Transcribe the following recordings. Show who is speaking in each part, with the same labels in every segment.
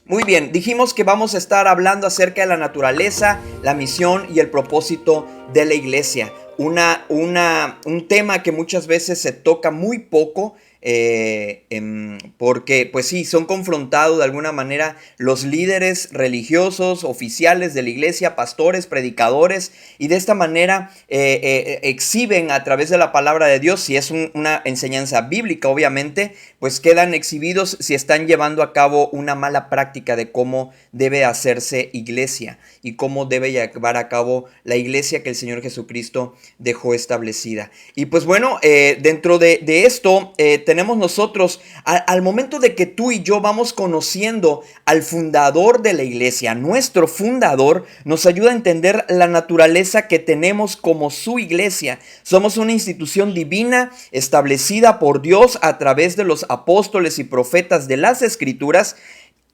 Speaker 1: Muy bien, dijimos que vamos a estar hablando acerca de la naturaleza, la misión y el propósito de la iglesia. Un tema que muchas veces se toca muy poco, porque pues sí, son confrontados de alguna manera los líderes religiosos, oficiales de la iglesia, pastores, predicadores, y de esta manera exhiben a través de la palabra de Dios, si es una enseñanza bíblica obviamente, pues quedan exhibidos si están llevando a cabo una mala práctica de cómo debe hacerse iglesia y cómo debe llevar a cabo la iglesia que el Señor Jesucristo dejó establecida. Y pues bueno, dentro de esto tenemos nosotros, al momento de que tú y yo vamos conociendo al fundador de la iglesia, nuestro fundador nos ayuda a entender la naturaleza que tenemos como su iglesia. Somos una institución divina establecida por Dios a través de los apóstoles y profetas de las Escrituras.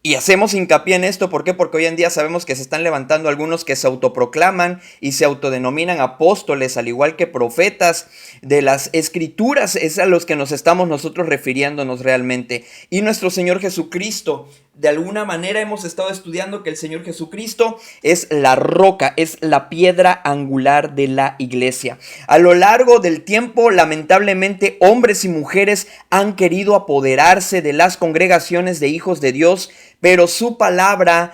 Speaker 1: Y hacemos hincapié en esto, ¿por qué? Porque hoy en día sabemos que se están levantando algunos que se autoproclaman y se autodenominan apóstoles, al igual que profetas de las Escrituras. Es a los que nos estamos nosotros refiriéndonos realmente. Y nuestro Señor Jesucristo, de alguna manera hemos estado estudiando que el Señor Jesucristo es la roca, es la piedra angular de la iglesia. A lo largo del tiempo, lamentablemente, hombres y mujeres han querido apoderarse de las congregaciones de hijos de Dios, pero su palabra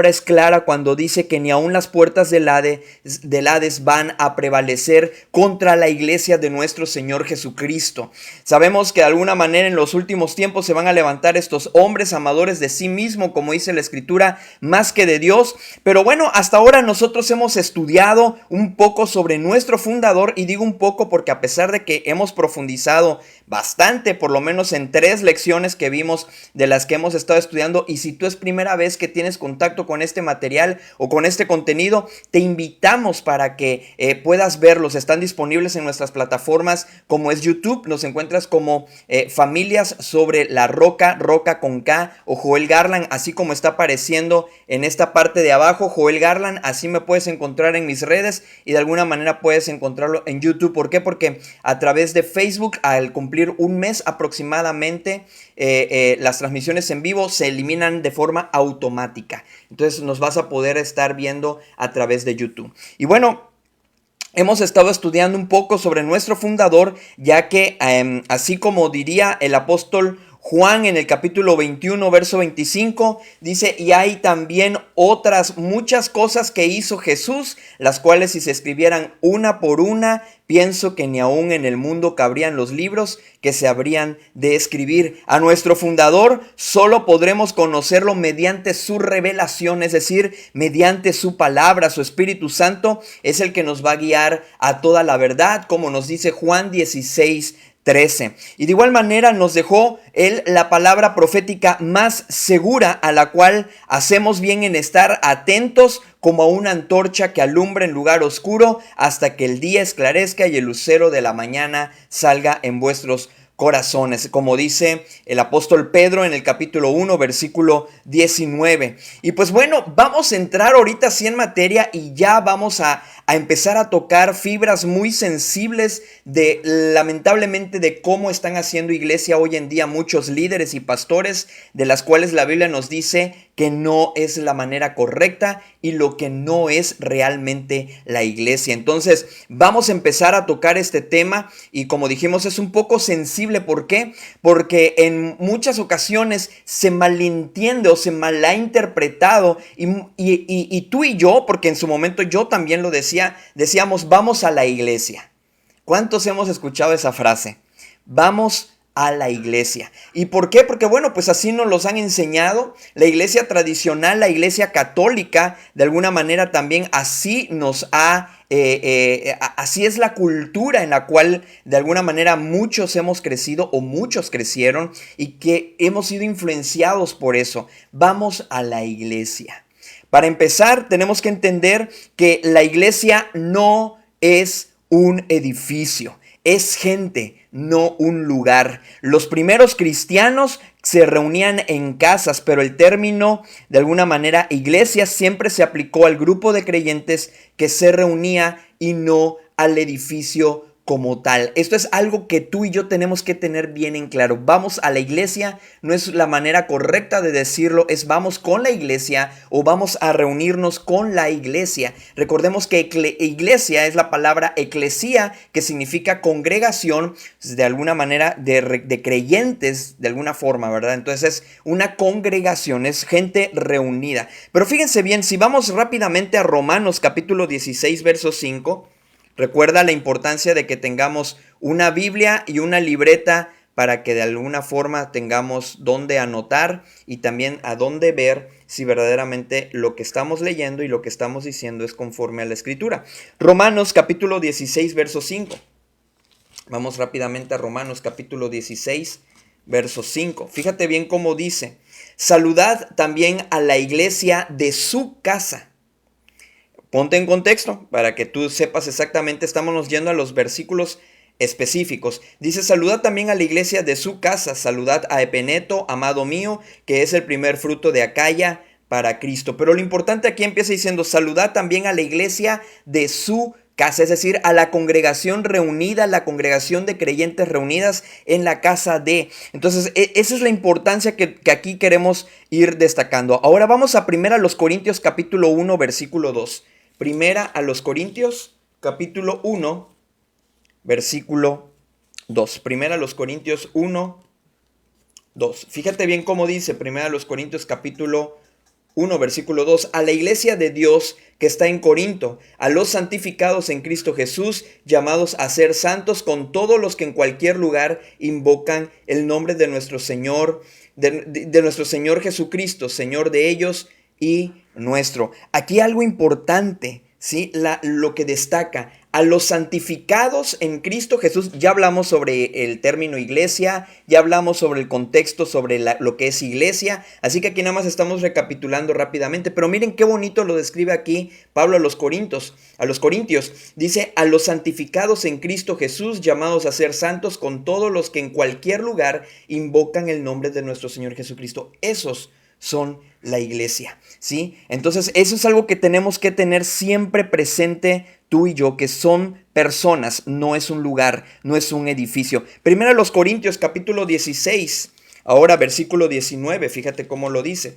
Speaker 1: es clara cuando dice que ni aun las puertas del Hades van a prevalecer contra la iglesia de nuestro Señor Jesucristo. Sabemos que de alguna manera en los últimos tiempos se van a levantar estos hombres amadores de sí mismo, como dice la Escritura, más que de Dios. Pero bueno, hasta ahora nosotros hemos estudiado un poco sobre nuestro fundador, y digo un poco porque a pesar de que hemos profundizado bastante, por lo menos en 3 lecciones que vimos de las que hemos estado estudiando, y si tú es primera vez que tienes contacto con este material o con este contenido, te invitamos para que puedas verlos. Están disponibles en nuestras plataformas como es YouTube, nos encuentras como Familias sobre la Roca, Roca con K, o Joel Garland, así como está apareciendo en esta parte de abajo, Joel Garland. Así me puedes encontrar en mis redes y de alguna manera puedes encontrarlo en YouTube. ¿Por qué? Porque a través de Facebook, al cumplir un mes aproximadamente, las transmisiones en vivo se eliminan de forma automática. Entonces nos vas a poder estar viendo a través de YouTube. Y bueno, hemos estado estudiando un poco sobre nuestro fundador, ya que así como diría el apóstol Juan en el capítulo 21, verso 25, dice: y hay también otras muchas cosas que hizo Jesús, las cuales si se escribieran una por una, pienso que ni aún en el mundo cabrían los libros que se habrían de escribir. A nuestro fundador solo podremos conocerlo mediante su revelación, es decir, mediante su palabra. Su Espíritu Santo es el que nos va a guiar a toda la verdad, como nos dice Juan 16:13. Y de igual manera nos dejó él la palabra profética más segura, a la cual hacemos bien en estar atentos como a una antorcha que alumbra en lugar oscuro hasta que el día esclarezca y el lucero de la mañana salga en vuestros corazones, como dice el apóstol Pedro en el capítulo 1, versículo 19. Y pues bueno, vamos a entrar ahorita sí en materia y ya vamos a empezar a tocar fibras muy sensibles de, lamentablemente, de cómo están haciendo iglesia hoy en día muchos líderes y pastores, de las cuales la Biblia nos dice que no es la manera correcta y lo que no es realmente la iglesia. Entonces vamos a empezar a tocar este tema, y como dijimos es un poco sensible. ¿Por qué? Porque en muchas ocasiones se malentiende o se mal ha interpretado, y tú y yo, porque en su momento yo también lo decíamos, vamos a la iglesia. ¿Cuántos hemos escuchado esa frase? Vamos a la iglesia. ¿Y por qué? Porque bueno, pues así nos los han enseñado. La iglesia tradicional, la iglesia católica, de alguna manera también así nos ha así es la cultura en la cual de alguna manera muchos hemos crecido o muchos crecieron, y que hemos sido influenciados por eso. Vamos a la iglesia. Para empezar, tenemos que entender que la iglesia no es un edificio, es gente, no un lugar. Los primeros cristianos se reunían en casas, pero el término, de alguna manera, iglesia, siempre se aplicó al grupo de creyentes que se reunía y no al edificio como tal. Esto es algo que tú y yo tenemos que tener bien en claro. Vamos a la iglesia, no es la manera correcta de decirlo, es vamos con la iglesia o vamos a reunirnos con la iglesia. Recordemos que iglesia es la palabra eclesía, que significa congregación, de alguna manera, de creyentes, de alguna forma, ¿verdad? Entonces es una congregación, es gente reunida. Pero fíjense bien, si vamos rápidamente a Romanos capítulo 16, verso 5, recuerda la importancia de que tengamos una Biblia y una libreta para que de alguna forma tengamos dónde anotar y también a dónde ver si verdaderamente lo que estamos leyendo y lo que estamos diciendo es conforme a la Escritura. Romanos capítulo 16, verso 5. Vamos rápidamente a Romanos capítulo 16, verso 5. Fíjate bien cómo dice: saludad también a la iglesia de su casa. Ponte en contexto para que tú sepas exactamente, estamos yendo a los versículos específicos. Dice: saluda también a la iglesia de su casa, saludad a Epeneto, amado mío, que es el primer fruto de Acaya para Cristo. Pero lo importante aquí empieza diciendo: saludad también a la iglesia de su casa, es decir, a la congregación reunida, la congregación de creyentes reunidas en la casa de. Entonces, esa es la importancia que aquí queremos ir destacando. Ahora vamos a 1 Corintios capítulo 1, versículo 2. Primera a los Corintios, capítulo 1, versículo 2. Primera a los Corintios 1, 2. Fíjate bien cómo dice Primera a los Corintios, capítulo 1, versículo 2. A la iglesia de Dios que está en Corinto, a los santificados en Cristo Jesús, llamados a ser santos, con todos los que en cualquier lugar invocan el nombre de nuestro Señor, de nuestro Señor Jesucristo, Señor de ellos y nuestro. Aquí algo importante, ¿sí? Lo que destaca: a los santificados en Cristo Jesús. Ya hablamos sobre el término iglesia, ya hablamos sobre el contexto, sobre lo que es iglesia, así que aquí nada más estamos recapitulando rápidamente, pero miren qué bonito lo describe aquí Pablo a los Corintios. Dice: a los santificados en Cristo Jesús, llamados a ser santos, con todos los que en cualquier lugar invocan el nombre de nuestro Señor Jesucristo. Esos son la iglesia, ¿sí? Entonces eso es algo que tenemos que tener siempre presente tú y yo, que son personas, no es un lugar, no es un edificio. Primero los Corintios capítulo 16, ahora versículo 19, fíjate cómo lo dice.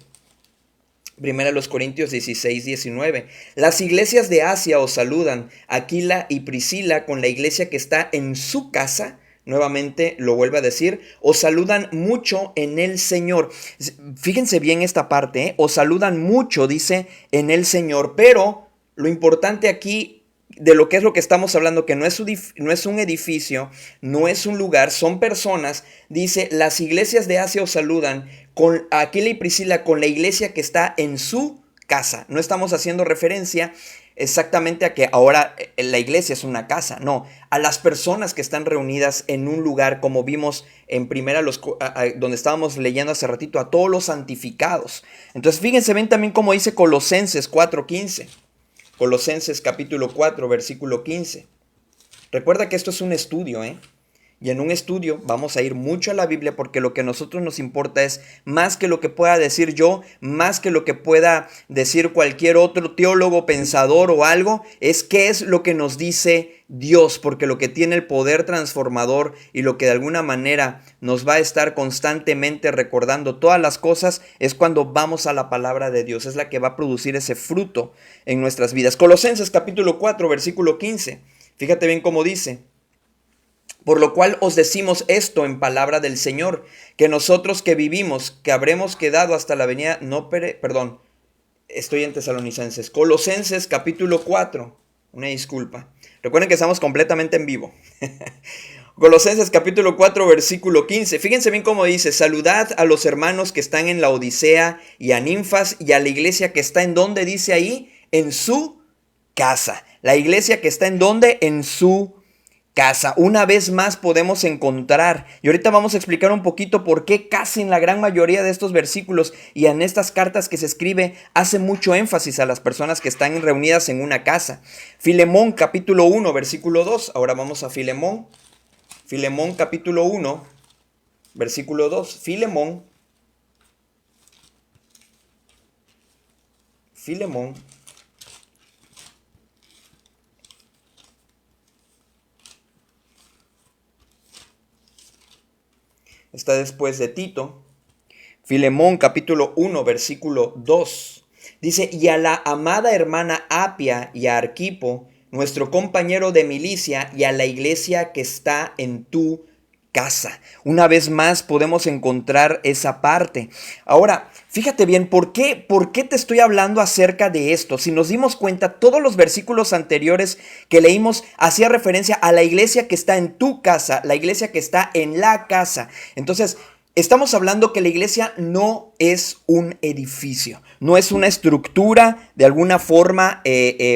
Speaker 1: Primera los Corintios 16, 19. Las iglesias de Asia os saludan, Aquila y Priscila, con la iglesia que está en su casa. Nuevamente lo vuelve a decir: os saludan mucho en el Señor. Fíjense bien esta parte, ¿eh? Os saludan mucho, dice, en el Señor. Pero lo importante aquí de lo que es lo que estamos hablando, que no es un edificio, no es un lugar, son personas. Dice: las iglesias de Asia os saludan, con Aquila y Priscila, con la iglesia que está en su casa. No estamos haciendo referencia exactamente a que ahora la iglesia es una casa, no, a las personas que están reunidas en un lugar, como vimos en primera donde estábamos leyendo hace ratito, a todos los santificados. Entonces fíjense, ven también como dice Colosenses 4:15. Colosenses capítulo 4, versículo 15. Recuerda que esto es un estudio, ¿eh? Y en un estudio vamos a ir mucho a la Biblia, porque lo que a nosotros nos importa es más que lo que pueda decir yo, más que lo que pueda decir cualquier otro teólogo, pensador o algo, es qué es lo que nos dice Dios, porque lo que tiene el poder transformador y lo que de alguna manera nos va a estar constantemente recordando todas las cosas es cuando vamos a la palabra de Dios, es la que va a producir ese fruto en nuestras vidas. Colosenses capítulo 4, versículo 15. Fíjate bien cómo dice: por lo cual os decimos esto en palabra del Señor, que nosotros que vivimos, que habremos quedado hasta la venida, estoy en Tesalonicenses, Colosenses capítulo 4, una disculpa. Recuerden que estamos completamente en vivo. Colosenses capítulo 4, versículo 15. Fíjense bien cómo dice: saludad a los hermanos que están en la Odisea y a Ninfas y a la iglesia que está en donde, dice ahí, en su casa. La iglesia que está en donde, en su casa. Una vez más podemos encontrar, y ahorita vamos a explicar un poquito por qué casi en la gran mayoría de estos versículos y en estas cartas que se escribe hace mucho énfasis a las personas que están reunidas en una casa. Filemón capítulo 1, versículo 2. Ahora vamos a Filemón. Filemón capítulo 1, versículo 2. Filemón está después de Tito. Filemón capítulo 1 versículo 2. Dice, y a la amada hermana Apia y a Arquipo, nuestro compañero de milicia, y a la iglesia que está en tu casa. Una vez más podemos encontrar esa parte. Ahora, fíjate bien, ¿por qué te estoy hablando acerca de esto? Si nos dimos cuenta, todos los versículos anteriores que leímos hacía referencia a la iglesia que está en tu casa, la iglesia que está en la casa. Entonces, estamos hablando que la iglesia no es un edificio, no es una estructura de alguna forma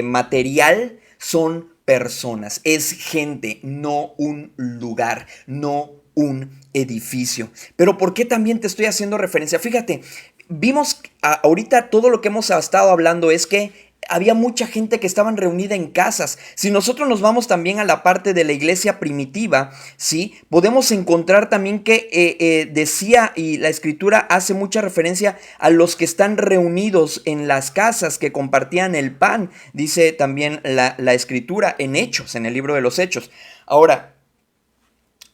Speaker 1: material, son personas, es gente, no un lugar, no un edificio. Pero ¿por qué también te estoy haciendo referencia? Fíjate, vimos ahorita todo lo que hemos estado hablando es que había mucha gente que estaban reunida en casas. Si nosotros nos vamos también a la parte de la iglesia primitiva, ¿sí? Podemos encontrar también que decía, y la escritura hace mucha referencia a los que están reunidos en las casas, que compartían el pan, dice también la escritura en Hechos, en el libro de los Hechos. Ahora,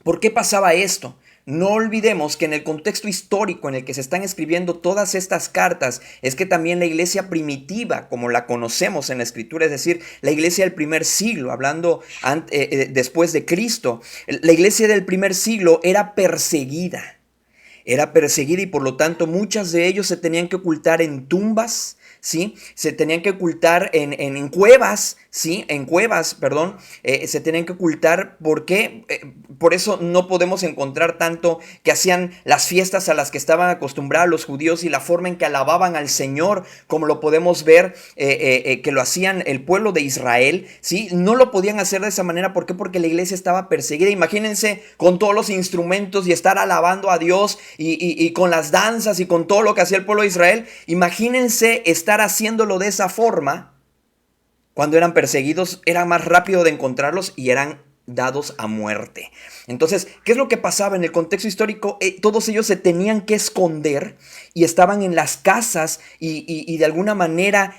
Speaker 1: ¿por qué pasaba esto? No olvidemos que en el contexto histórico en el que se están escribiendo todas estas cartas es que también la iglesia primitiva, como la conocemos en la escritura, es decir, la iglesia del primer siglo, hablando después de Cristo, la iglesia del primer siglo era perseguida. Era perseguida y por lo tanto muchas de ellos se tenían que ocultar en tumbas, ¿sí? Se tenían que ocultar en cuevas, ¿sí? En cuevas, perdón. Se tenían que ocultar. ¿Por qué? Por eso no podemos encontrar tanto que hacían las fiestas a las que estaban acostumbrados los judíos y la forma en que alababan al Señor, como lo podemos ver que lo hacían el pueblo de Israel, ¿sí? No lo podían hacer de esa manera. ¿Por qué? Porque la iglesia estaba perseguida. Imagínense con todos los instrumentos y estar alabando a Dios y con las danzas y con todo lo que hacía el pueblo de Israel. Imagínense estar haciéndolo de esa forma. Cuando eran perseguidos, era más rápido de encontrarlos y eran dados a muerte. Entonces, ¿qué es lo que pasaba en el contexto histórico? Todos ellos se tenían que esconder y estaban en las casas y de alguna manera,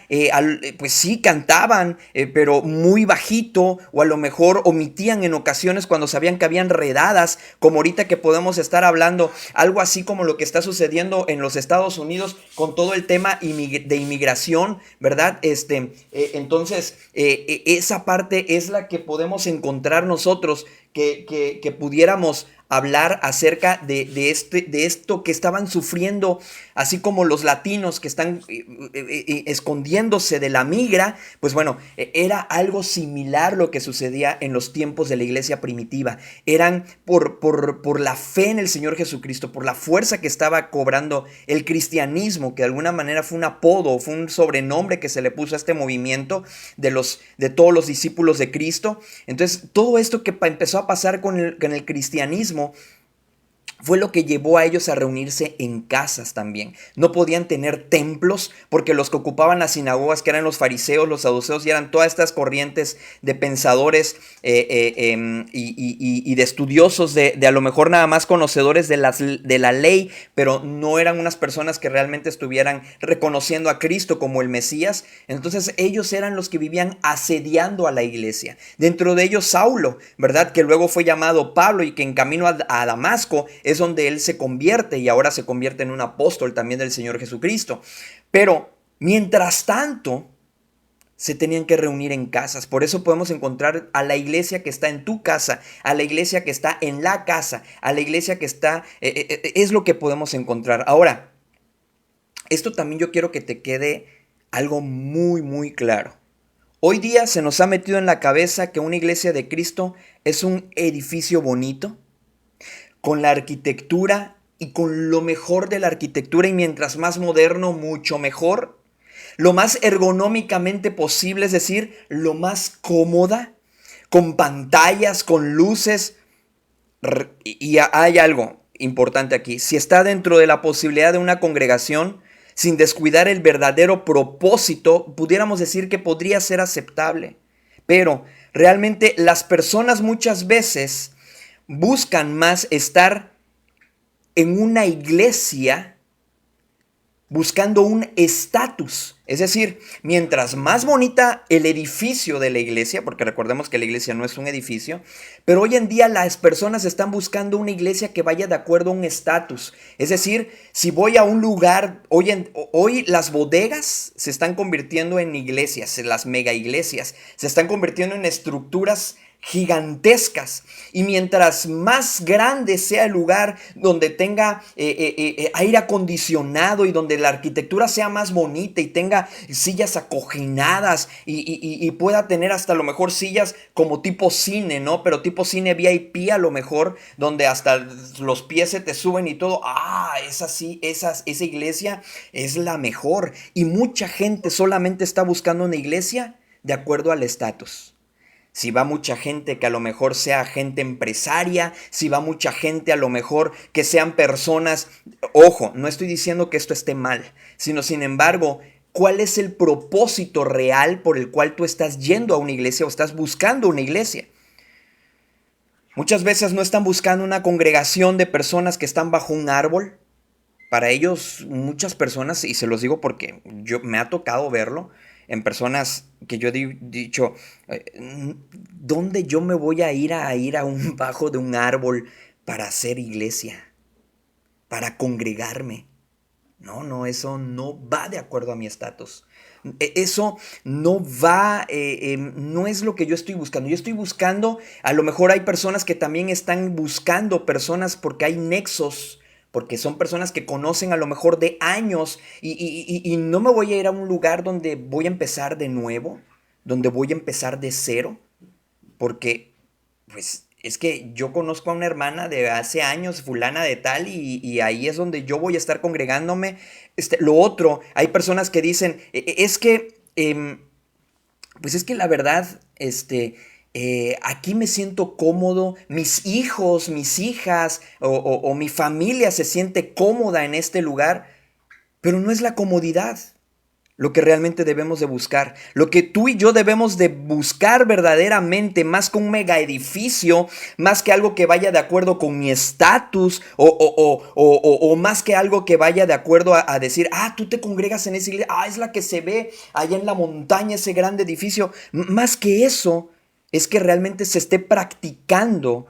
Speaker 1: pues sí, cantaban, pero muy bajito, o a lo mejor omitían en ocasiones cuando sabían que habían redadas, como ahorita que podemos estar hablando, algo así como lo que está sucediendo en los Estados Unidos con todo el tema de inmigración, ¿verdad? Entonces, esa parte es la que podemos encontrar nosotros que pudiéramos hablar acerca de esto que estaban sufriendo, así como los latinos que están escondiéndose de la migra. Pues bueno, era algo similar lo que sucedía en los tiempos de la iglesia primitiva. Eran por la fe en el Señor Jesucristo, por la fuerza que estaba cobrando el cristianismo, que de alguna manera fue un apodo, fue un sobrenombre que se le puso a este movimiento de todos los discípulos de Cristo. Entonces, todo esto que empezó a pasar con el cristianismo fue lo que llevó a ellos a reunirse en casas también. No podían tener templos porque los que ocupaban las sinagogas, que eran los fariseos, los saduceos, y eran todas estas corrientes de pensadores y de estudiosos, de a lo mejor nada más conocedores de la ley, pero no eran unas personas que realmente estuvieran reconociendo a Cristo como el Mesías. Entonces ellos eran los que vivían asediando a la iglesia. Dentro de ellos Saulo, ¿verdad? Que luego fue llamado Pablo y que en camino a Damasco es donde él se convierte y ahora se convierte en un apóstol también del Señor Jesucristo. Pero mientras tanto, se tenían que reunir en casas. Por eso podemos encontrar a la iglesia que está en tu casa, a la iglesia que está en la casa, a la iglesia que está... es lo que podemos encontrar. Ahora, esto también yo quiero que te quede algo muy, muy claro. Hoy día se nos ha metido en la cabeza que una iglesia de Cristo es un edificio bonito, con la arquitectura y con lo mejor de la arquitectura, y mientras más moderno, mucho mejor. Lo más ergonómicamente posible, es decir, lo más cómoda, con pantallas, con luces. Y hay algo importante aquí. Si está dentro de la posibilidad de una congregación, sin descuidar el verdadero propósito, pudiéramos decir que podría ser aceptable. Pero realmente las personas muchas veces buscan más estar en una iglesia buscando un estatus. Es decir, mientras más bonita el edificio de la iglesia, porque recordemos que la iglesia no es un edificio, pero hoy en día las personas están buscando una iglesia que vaya de acuerdo a un estatus. Es decir, si voy a un lugar, hoy las bodegas se están convirtiendo en iglesias, en las mega iglesias, se están convirtiendo en estructuras gigantescas, y mientras más grande sea el lugar, donde tenga aire acondicionado y donde la arquitectura sea más bonita y tenga sillas acoginadas y pueda tener hasta a lo mejor sillas como tipo cine, ¿no? Pero tipo cine VIP a lo mejor, donde hasta los pies se te suben y todo. Esa iglesia es la mejor, y mucha gente solamente está buscando una iglesia de acuerdo al estatus. Si va mucha gente que a lo mejor sea gente empresaria, si va mucha gente a lo mejor que sean personas, ojo, no estoy diciendo que esto esté mal, sino sin embargo, ¿cuál es el propósito real por el cual tú estás yendo a una iglesia o estás buscando una iglesia? Muchas veces no están buscando una congregación de personas que están bajo un árbol. Para ellos, muchas personas, y se los digo porque me ha tocado verlo, en personas que yo he dicho, ¿dónde yo me voy a ir a un bajo de un árbol para hacer iglesia, para congregarme? No, no, eso no va de acuerdo a mi estatus. Eso no va, no es lo que yo estoy buscando. Yo estoy buscando, a lo mejor hay personas que también están buscando personas porque hay nexos, porque son personas que conocen a lo mejor de años, y no me voy a ir a un lugar donde voy a empezar de nuevo, donde voy a empezar de cero, porque pues es que yo conozco a una hermana de hace años, fulana de tal, y ahí es donde yo voy a estar congregándome. Lo otro, hay personas que dicen, es que, pues es que la verdad, aquí me siento cómodo, mis hijos, mis hijas o mi familia se siente cómoda en este lugar, pero no es la comodidad lo que realmente debemos de buscar, lo que tú y yo debemos de buscar verdaderamente, más que un mega edificio, más que algo que vaya de acuerdo con mi estatus, o más que algo que vaya de acuerdo a decir, tú te congregas en esa iglesia, es la que se ve allá en la montaña, ese grande edificio. Más que eso, es que realmente se esté practicando,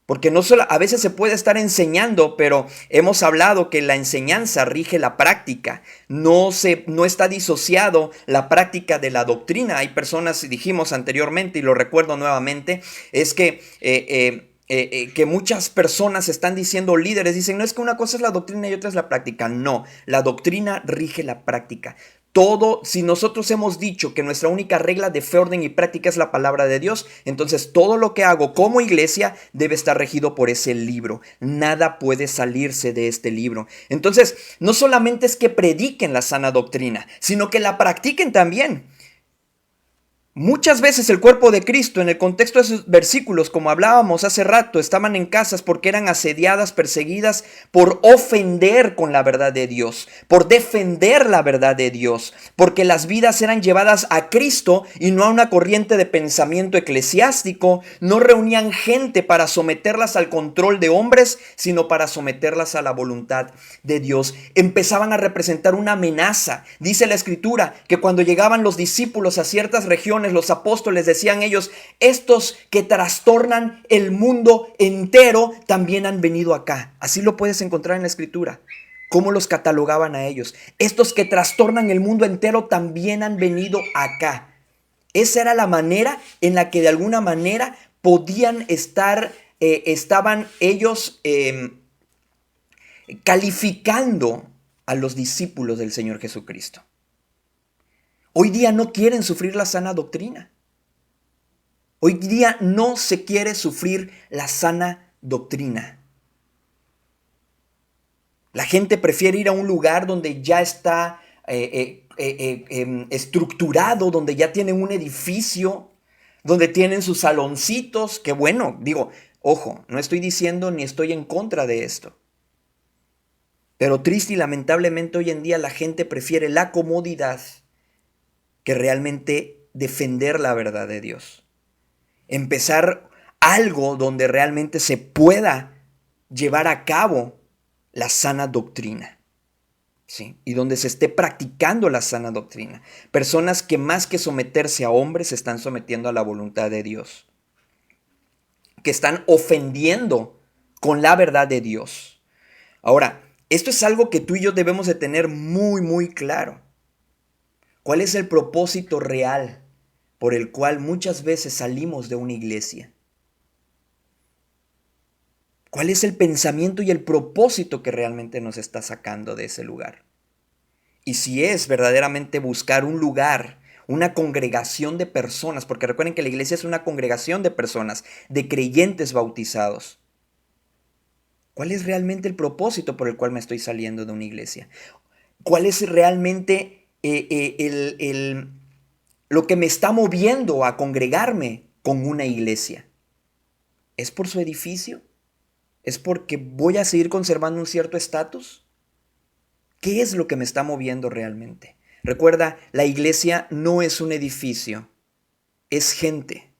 Speaker 1: porque no solo, a veces se puede estar enseñando, pero hemos hablado que la enseñanza rige la práctica. No está disociado la práctica de la doctrina. Hay personas, dijimos anteriormente y lo recuerdo nuevamente, es que muchas personas están diciendo, líderes, dicen, no es que una cosa es la doctrina y otra es la práctica. No, la doctrina rige la práctica. Todo, si nosotros hemos dicho que nuestra única regla de fe, orden y práctica es la palabra de Dios, entonces todo lo que hago como iglesia debe estar regido por ese libro. Nada puede salirse de este libro. Entonces, no solamente es que prediquen la sana doctrina, sino que la practiquen también. Muchas veces el cuerpo de Cristo, en el contexto de esos versículos, como hablábamos hace rato, estaban en casas porque eran asediadas, perseguidas por ofender con la verdad de Dios, por defender la verdad de Dios, porque las vidas eran llevadas a Cristo y no a una corriente de pensamiento eclesiástico. No reunían gente para someterlas al control de hombres, sino para someterlas a la voluntad de Dios. Empezaban a representar una amenaza. Dice la Escritura que cuando llegaban los discípulos a ciertas regiones, los apóstoles decían ellos, estos que trastornan el mundo entero también han venido acá. Así lo puedes encontrar en la Escritura. ¿Cómo los catalogaban a ellos? Estos que trastornan el mundo entero también han venido acá. Esa era la manera en la que de alguna manera podían estaban ellos calificando a los discípulos del Señor Jesucristo. Hoy día no quieren sufrir la sana doctrina. Hoy día no se quiere sufrir la sana doctrina. La gente prefiere ir a un lugar donde ya está estructurado, donde ya tienen un edificio, donde tienen sus saloncitos. Que bueno, digo, ojo, no estoy diciendo ni estoy en contra de esto. Pero triste y lamentablemente hoy en día la gente prefiere la comodidad que realmente defender la verdad de Dios. Empezar algo donde realmente se pueda llevar a cabo la sana doctrina. ¿sí? Y donde se esté practicando la sana doctrina. Personas que más que someterse a hombres se están sometiendo a la voluntad de Dios, que están ofendiendo con la verdad de Dios. Ahora, esto es algo que tú y yo debemos de tener muy, muy claro. ¿Cuál es el propósito real por el cual muchas veces salimos de una iglesia? ¿Cuál es el pensamiento y el propósito que realmente nos está sacando de ese lugar? Y si es verdaderamente buscar un lugar, una congregación de personas, porque recuerden que la iglesia es una congregación de personas, de creyentes bautizados. ¿Cuál es realmente el propósito por el cual me estoy saliendo de una iglesia? ¿Cuál es realmente lo que me está moviendo a congregarme con una iglesia? ¿Es por su edificio? ¿Es porque voy a seguir conservando un cierto estatus? ¿Qué es lo que me está moviendo realmente? Recuerda, la iglesia no es un edificio, es gente,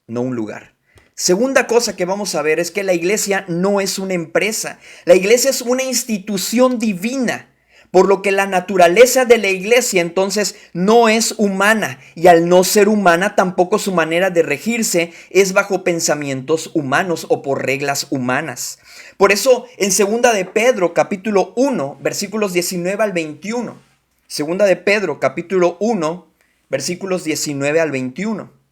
Speaker 1: no un lugar. Segunda cosa que vamos a ver es que la iglesia no es una empresa. La iglesia es una institución divina, por lo que la naturaleza de la iglesia entonces no es humana, y al no ser humana tampoco su manera de regirse es bajo pensamientos humanos o por reglas humanas. Por eso en segunda de Pedro capítulo 1 versículos 19 al 21, segunda de Pedro capítulo 1 versículos 19 al 21.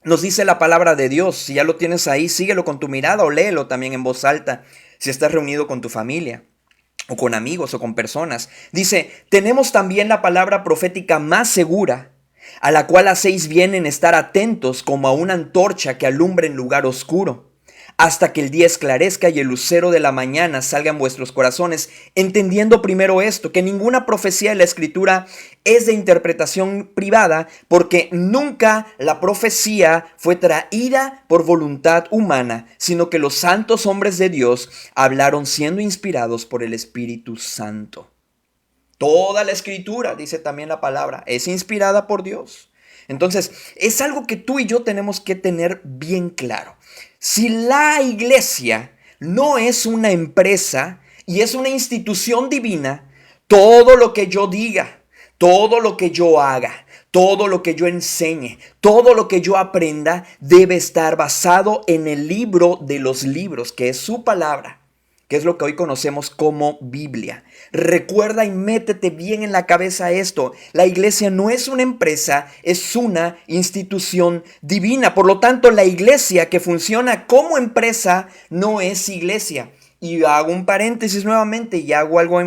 Speaker 1: Nos dice la palabra de Dios. Si ya lo tienes ahí, síguelo con tu mirada o léelo también en voz alta si estás reunido con tu familia o con amigos o con personas. Dice, tenemos también la palabra profética más segura, a la cual hacéis bien en estar atentos como a una antorcha que alumbra en lugar oscuro, hasta que el día esclarezca y el lucero de la mañana salga en vuestros corazones, entendiendo primero esto, que ninguna profecía de la Escritura es de interpretación privada, porque nunca la profecía fue traída por voluntad humana, sino que los santos hombres de Dios hablaron siendo inspirados por el Espíritu Santo. Toda la Escritura, dice también la palabra, es inspirada por Dios. Entonces, es algo que tú y yo tenemos que tener bien claro. Si la iglesia no es una empresa y es una institución divina, todo lo que yo diga, todo lo que yo haga, todo lo que yo enseñe, todo lo que yo aprenda debe estar basado en el libro de los libros, que es su palabra, que es lo que hoy conocemos como Biblia. Recuerda y métete bien en la cabeza esto. La iglesia no es una empresa, es una institución divina. Por lo tanto, la iglesia que funciona como empresa no es iglesia. Y hago un paréntesis nuevamente y hago algo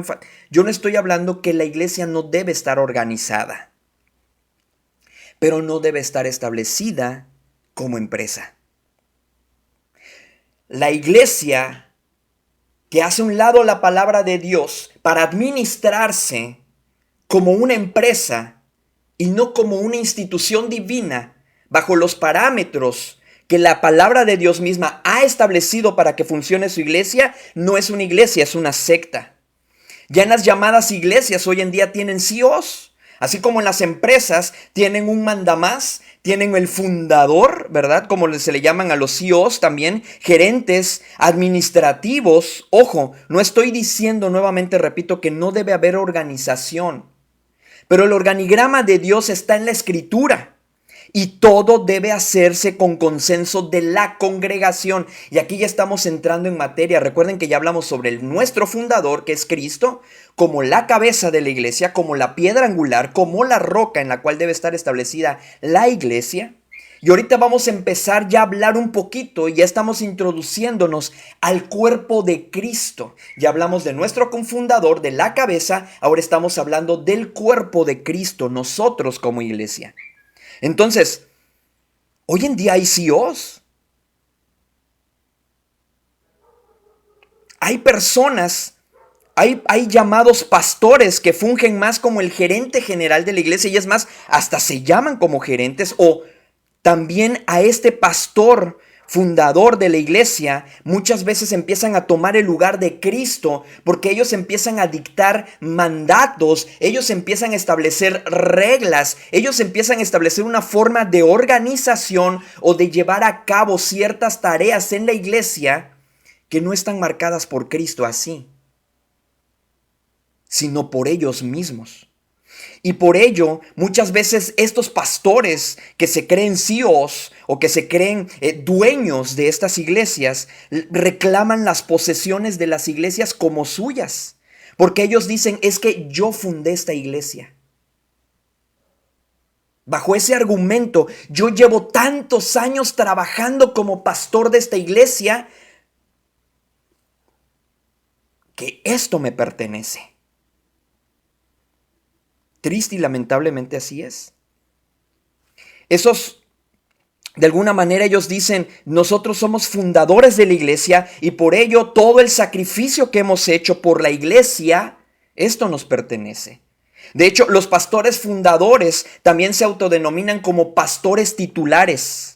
Speaker 1: yo no estoy hablando que la iglesia no debe estar organizada, pero no debe estar establecida como empresa. La iglesia que hace a un lado la palabra de Dios para administrarse como una empresa y no como una institución divina bajo los parámetros que la palabra de Dios misma ha establecido para que funcione su iglesia, no es una iglesia, es una secta. Ya en las llamadas iglesias hoy en día tienen CEOs. Así como en las empresas tienen un mandamás, tienen el fundador, ¿verdad? Como se le llaman a los CEOs también, gerentes administrativos. Ojo, no estoy diciendo, nuevamente repito, que no debe haber organización. Pero el organigrama de Dios está en la Escritura. Y todo debe hacerse con consenso de la congregación. Y aquí ya estamos entrando en materia. Recuerden que ya hablamos sobre nuestro fundador, que es Cristo, como la cabeza de la iglesia, como la piedra angular, como la roca en la cual debe estar establecida la iglesia. Y ahorita vamos a empezar ya a hablar un poquito, y ya estamos introduciéndonos al cuerpo de Cristo. Ya hablamos de nuestro confundador, de la cabeza, ahora estamos hablando del cuerpo de Cristo, nosotros como iglesia. Entonces, hoy en día hay CEOs. Hay personas, hay llamados pastores que fungen más como el gerente general de la iglesia, y es más, hasta se llaman como gerentes, o también a este pastor fundador de la iglesia, muchas veces empiezan a tomar el lugar de Cristo, porque ellos empiezan a dictar mandatos, ellos empiezan a establecer reglas, ellos empiezan a establecer una forma de organización o de llevar a cabo ciertas tareas en la iglesia que no están marcadas por Cristo así, sino por ellos mismos. Y por ello, muchas veces estos pastores que se creen CEOs o que se creen dueños de estas iglesias, reclaman las posesiones de las iglesias como suyas. Porque ellos dicen, es que yo fundé esta iglesia. Bajo ese argumento, yo llevo tantos años trabajando como pastor de esta iglesia que esto me pertenece. Triste y lamentablemente así es. De alguna manera ellos dicen, nosotros somos fundadores de la iglesia y por ello todo el sacrificio que hemos hecho por la iglesia, esto nos pertenece. De hecho, los pastores fundadores también se autodenominan como pastores titulares.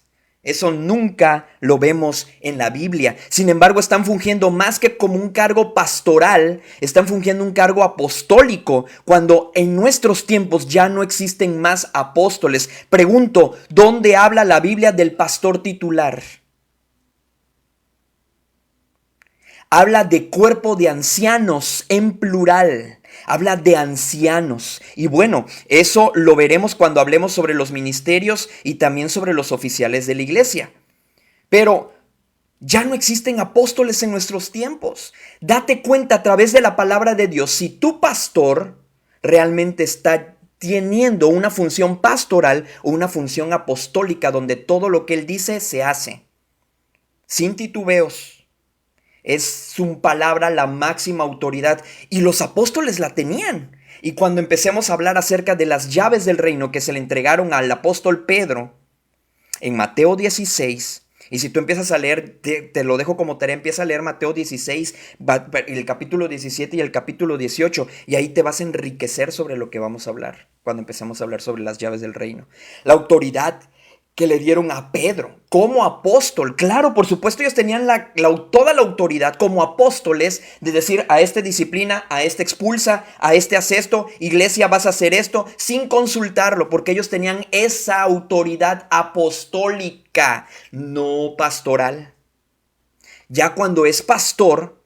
Speaker 1: Eso nunca lo vemos en la Biblia. Sin embargo, están fungiendo más que como un cargo pastoral, están fungiendo un cargo apostólico, cuando en nuestros tiempos ya no existen más apóstoles. Pregunto, ¿dónde habla la Biblia del pastor titular? Habla de cuerpo de ancianos en plural. Habla de ancianos. Y bueno, eso lo veremos cuando hablemos sobre los ministerios y también sobre los oficiales de la iglesia. Pero ya no existen apóstoles en nuestros tiempos. Date cuenta a través de la palabra de Dios si tu pastor realmente está teniendo una función pastoral o una función apostólica donde todo lo que él dice se hace. Sin titubeos. Es su palabra la máxima autoridad y los apóstoles la tenían. Y cuando empecemos a hablar acerca de las llaves del reino que se le entregaron al apóstol Pedro en Mateo 16, y si tú empiezas a leer, te lo dejo como tarea, empieza a leer Mateo 16, el capítulo 17 y el capítulo 18, y ahí te vas a enriquecer sobre lo que vamos a hablar cuando empecemos a hablar sobre las llaves del reino. La autoridad que le dieron a Pedro como apóstol. Claro, por supuesto, ellos tenían toda la autoridad como apóstoles de decir a este disciplina, a este expulsa, a este hace esto, iglesia vas a hacer esto, sin consultarlo, porque ellos tenían esa autoridad apostólica, no pastoral. Ya cuando es pastor,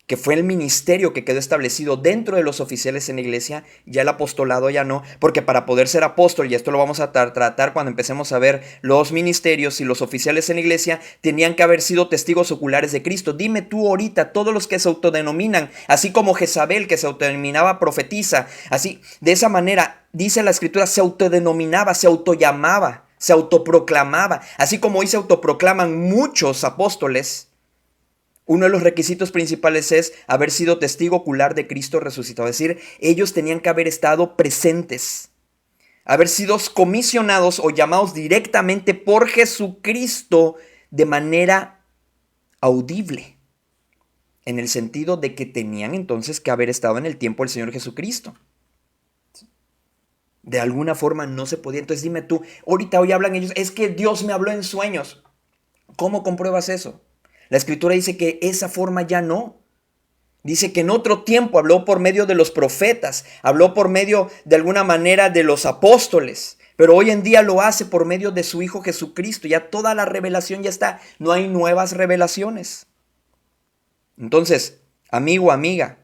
Speaker 1: que fue el ministerio que quedó establecido dentro de los oficiales en la iglesia, ya el apostolado ya no, porque para poder ser apóstol, y esto lo vamos a tratar cuando empecemos a ver los ministerios y los oficiales en la iglesia, tenían que haber sido testigos oculares de Cristo. Dime tú ahorita, todos los que se autodenominan, así como Jezabel, que se autodenominaba profetisa, así, de esa manera, dice la escritura, se autodenominaba, se autollamaba, se autoproclamaba, así como hoy se autoproclaman muchos apóstoles. Uno de los requisitos principales es haber sido testigo ocular de Cristo resucitado. Es decir, ellos tenían que haber estado presentes, haber sido comisionados o llamados directamente por Jesucristo de manera audible, en el sentido de que tenían entonces que haber estado en el tiempo del Señor Jesucristo. De alguna forma no se podía. Entonces dime tú, ahorita hoy hablan ellos, es que Dios me habló en sueños. ¿Cómo compruebas eso? La escritura dice que esa forma ya no. Dice que en otro tiempo habló por medio de los profetas, habló por medio de alguna manera de los apóstoles, pero hoy en día lo hace por medio de su Hijo Jesucristo. Ya toda la revelación ya está, no hay nuevas revelaciones. Entonces, amigo, amiga,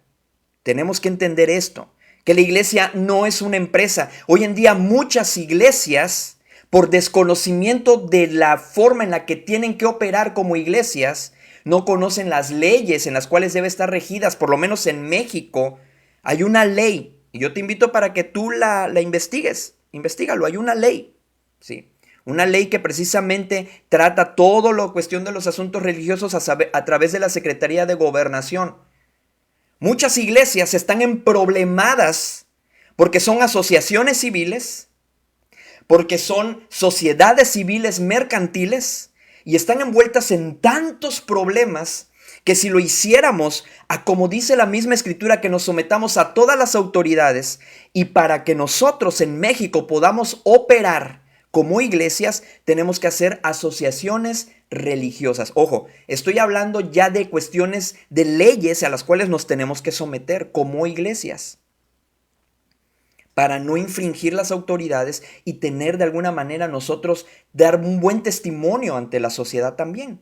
Speaker 1: tenemos que entender esto, que la iglesia no es una empresa. Hoy en día muchas iglesias, por desconocimiento de la forma en la que tienen que operar como iglesias, no conocen las leyes en las cuales debe estar regidas. Por lo menos en México hay una ley, y yo te invito para que tú la investigues. Investígalo, hay una ley, ¿sí? Una ley que precisamente trata todo lo cuestión de los asuntos religiosos a través de la Secretaría de Gobernación. Muchas iglesias están emproblemadas porque son asociaciones civiles, porque son sociedades civiles mercantiles y están envueltas en tantos problemas que si lo hiciéramos a como dice la misma escritura, que nos sometamos a todas las autoridades, y para que nosotros en México podamos operar como iglesias, tenemos que hacer asociaciones religiosas. Ojo, estoy hablando ya de cuestiones de leyes a las cuales nos tenemos que someter como iglesias, para no infringir las autoridades y tener de alguna manera nosotros dar un buen testimonio ante la sociedad también.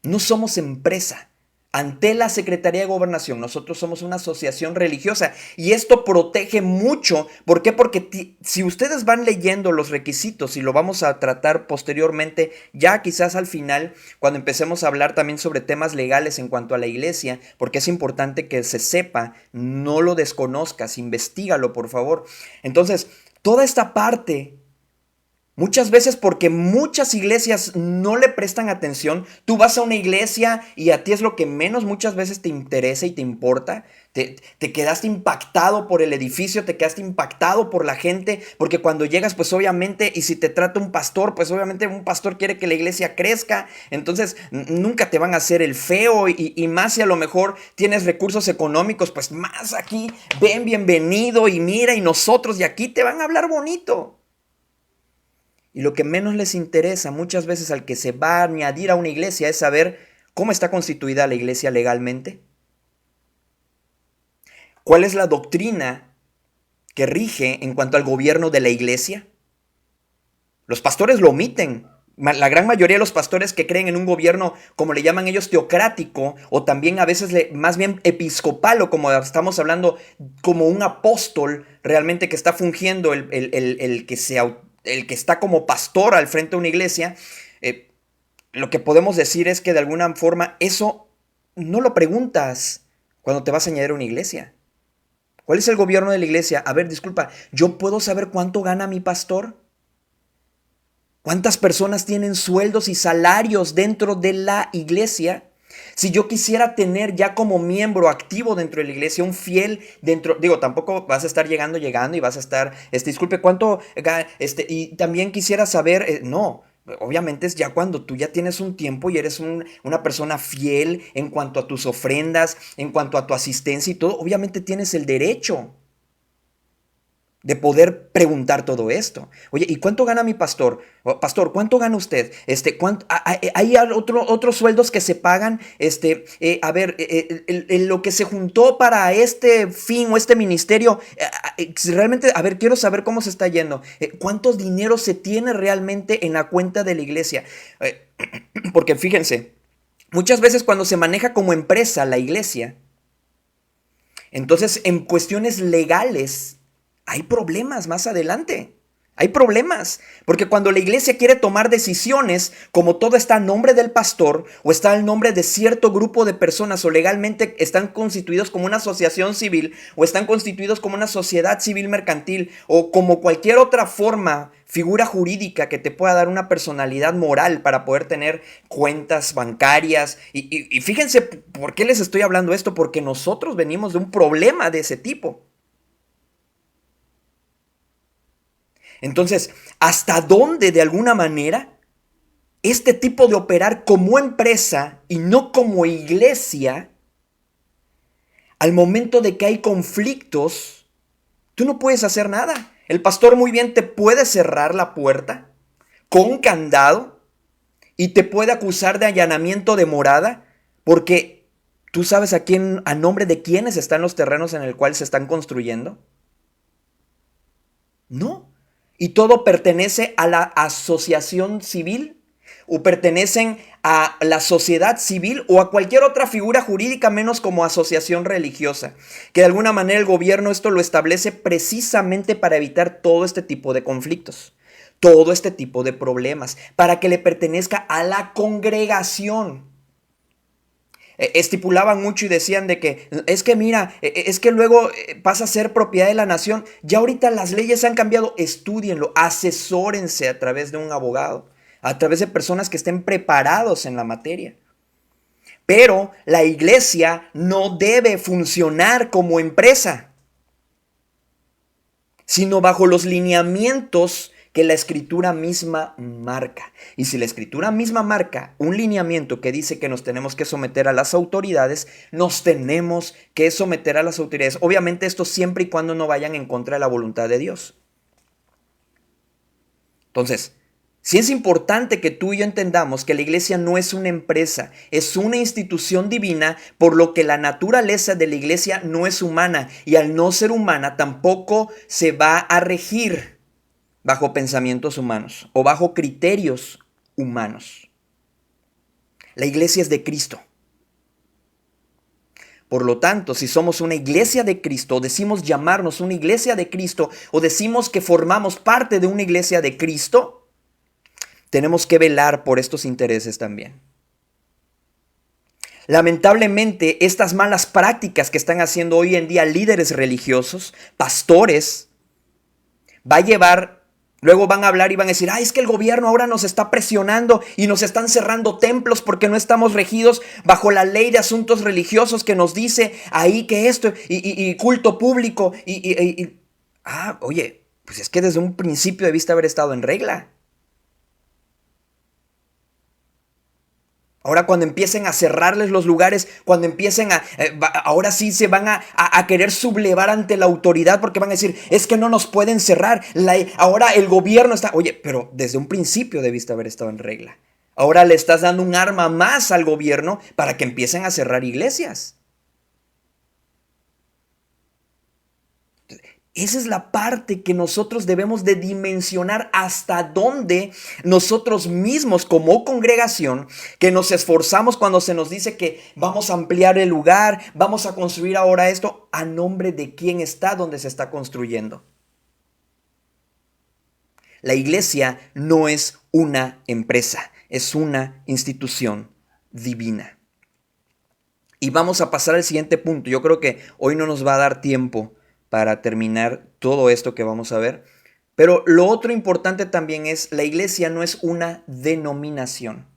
Speaker 1: No somos empresa. Ante la Secretaría de Gobernación, nosotros somos una asociación religiosa y esto protege mucho. ¿Por qué? Porque si ustedes van leyendo los requisitos y lo vamos a tratar posteriormente, ya quizás al final, cuando empecemos a hablar también sobre temas legales en cuanto a la iglesia, porque es importante que se sepa, no lo desconozcas, investígalo por favor. Entonces, toda esta parte. Muchas veces porque muchas iglesias no le prestan atención. Tú vas a una iglesia y a ti es lo que menos muchas veces te interesa y te importa. Te quedaste impactado por el edificio, te quedaste impactado por la gente, porque cuando llegas pues obviamente, y si te trata un pastor, pues obviamente un pastor quiere que la iglesia crezca, entonces nunca te van a hacer el feo y más si a lo mejor tienes recursos económicos, pues más aquí, ven, bienvenido y mira y nosotros y aquí te van a hablar bonito. Y lo que menos les interesa muchas veces al que se va a añadir a una iglesia es saber cómo está constituida la iglesia legalmente. ¿Cuál es la doctrina que rige en cuanto al gobierno de la iglesia? Los pastores lo omiten. La gran mayoría de los pastores que creen en un gobierno, como le llaman ellos, teocrático, o también a veces más bien episcopal, o como estamos hablando, como un apóstol realmente que está fungiendo el que está como pastor al frente de una iglesia, lo que podemos decir es que de alguna forma eso no lo preguntas cuando te vas a añadir a una iglesia. ¿Cuál es el gobierno de la iglesia? A ver, disculpa, ¿yo puedo saber cuánto gana mi pastor? ¿Cuántas personas tienen sueldos y salarios dentro de la iglesia? Si yo quisiera tener ya como miembro activo dentro de la iglesia, un fiel dentro, digo, tampoco vas a estar llegando y vas a estar, disculpe, ¿cuánto? Y también quisiera saber, no, obviamente es ya cuando tú ya tienes un tiempo y eres una persona fiel en cuanto a tus ofrendas, en cuanto a tu asistencia y todo, obviamente tienes el derecho de poder preguntar todo esto. Oye, ¿y cuánto gana mi pastor? Pastor, ¿cuánto gana usted? ¿Hay otros sueldos que se pagan? Lo que se juntó para este fin o este ministerio, realmente, a ver, quiero saber cómo se está yendo. ¿Cuánto dinero se tiene realmente en la cuenta de la iglesia? Porque fíjense, muchas veces cuando se maneja como empresa la iglesia, entonces en cuestiones legales, hay problemas más adelante. Hay problemas, porque cuando la iglesia quiere tomar decisiones, como todo está a nombre del pastor o está al nombre de cierto grupo de personas o legalmente están constituidos como una asociación civil o están constituidos como una sociedad civil mercantil o como cualquier otra forma, figura jurídica que te pueda dar una personalidad moral para poder tener cuentas bancarias. Y fíjense por qué les estoy hablando esto, porque nosotros venimos de un problema de ese tipo. Entonces, ¿hasta dónde de alguna manera este tipo de operar como empresa y no como iglesia, al momento de que hay conflictos, tú no puedes hacer nada? El pastor muy bien te puede cerrar la puerta con candado y te puede acusar de allanamiento de morada porque tú sabes a nombre de quiénes están los terrenos en el cual se están construyendo. No. Y todo pertenece a la asociación civil o pertenecen a la sociedad civil o a cualquier otra figura jurídica menos como asociación religiosa. Que de alguna manera el gobierno esto lo establece precisamente para evitar todo este tipo de conflictos, todo este tipo de problemas, para que le pertenezca a la congregación. Estipulaban mucho y decían de que es que mira, es que luego pasa a ser propiedad de la nación. Ya ahorita las leyes han cambiado, estúdienlo, asesórense a través de un abogado, a través de personas que estén preparados en la materia. Pero la iglesia no debe funcionar como empresa, sino bajo los lineamientos que la escritura misma marca. Y si la escritura misma marca un lineamiento que dice que nos tenemos que someter a las autoridades, nos tenemos que someter a las autoridades. Obviamente esto siempre y cuando no vayan en contra de la voluntad de Dios. Entonces, sí es importante que tú y yo entendamos que la iglesia no es una empresa, es una institución divina, por lo que la naturaleza de la iglesia no es humana y al no ser humana tampoco se va a regir bajo pensamientos humanos o bajo criterios humanos. La iglesia es de Cristo. Por lo tanto, si somos una iglesia de Cristo, o decimos llamarnos una iglesia de Cristo, o decimos que formamos parte de una iglesia de Cristo, tenemos que velar por estos intereses también. Lamentablemente, estas malas prácticas que están haciendo hoy en día líderes religiosos, pastores, va a llevar, luego van a hablar y van a decir, es que el gobierno ahora nos está presionando y nos están cerrando templos porque no estamos regidos bajo la ley de asuntos religiosos que nos dice ahí que esto y culto público oye, pues es que desde un principio debiste haber estado en regla. Ahora cuando empiecen a cerrarles los lugares, cuando empiecen ahora sí se van a querer sublevar ante la autoridad porque van a decir, es que no nos pueden cerrar, ahora el gobierno está, oye, pero desde un principio debiste haber estado en regla. Ahora le estás dando un arma más al gobierno para que empiecen a cerrar iglesias. Esa es la parte que nosotros debemos de dimensionar hasta dónde nosotros mismos como congregación, que nos esforzamos cuando se nos dice que vamos a ampliar el lugar, vamos a construir ahora esto, a nombre de quién está donde se está construyendo. La iglesia no es una empresa, es una institución divina. Y vamos a pasar al siguiente punto. Yo creo que hoy no nos va a dar tiempo para terminar todo esto que vamos a ver. Pero lo otro importante también es, la iglesia no es una denominación.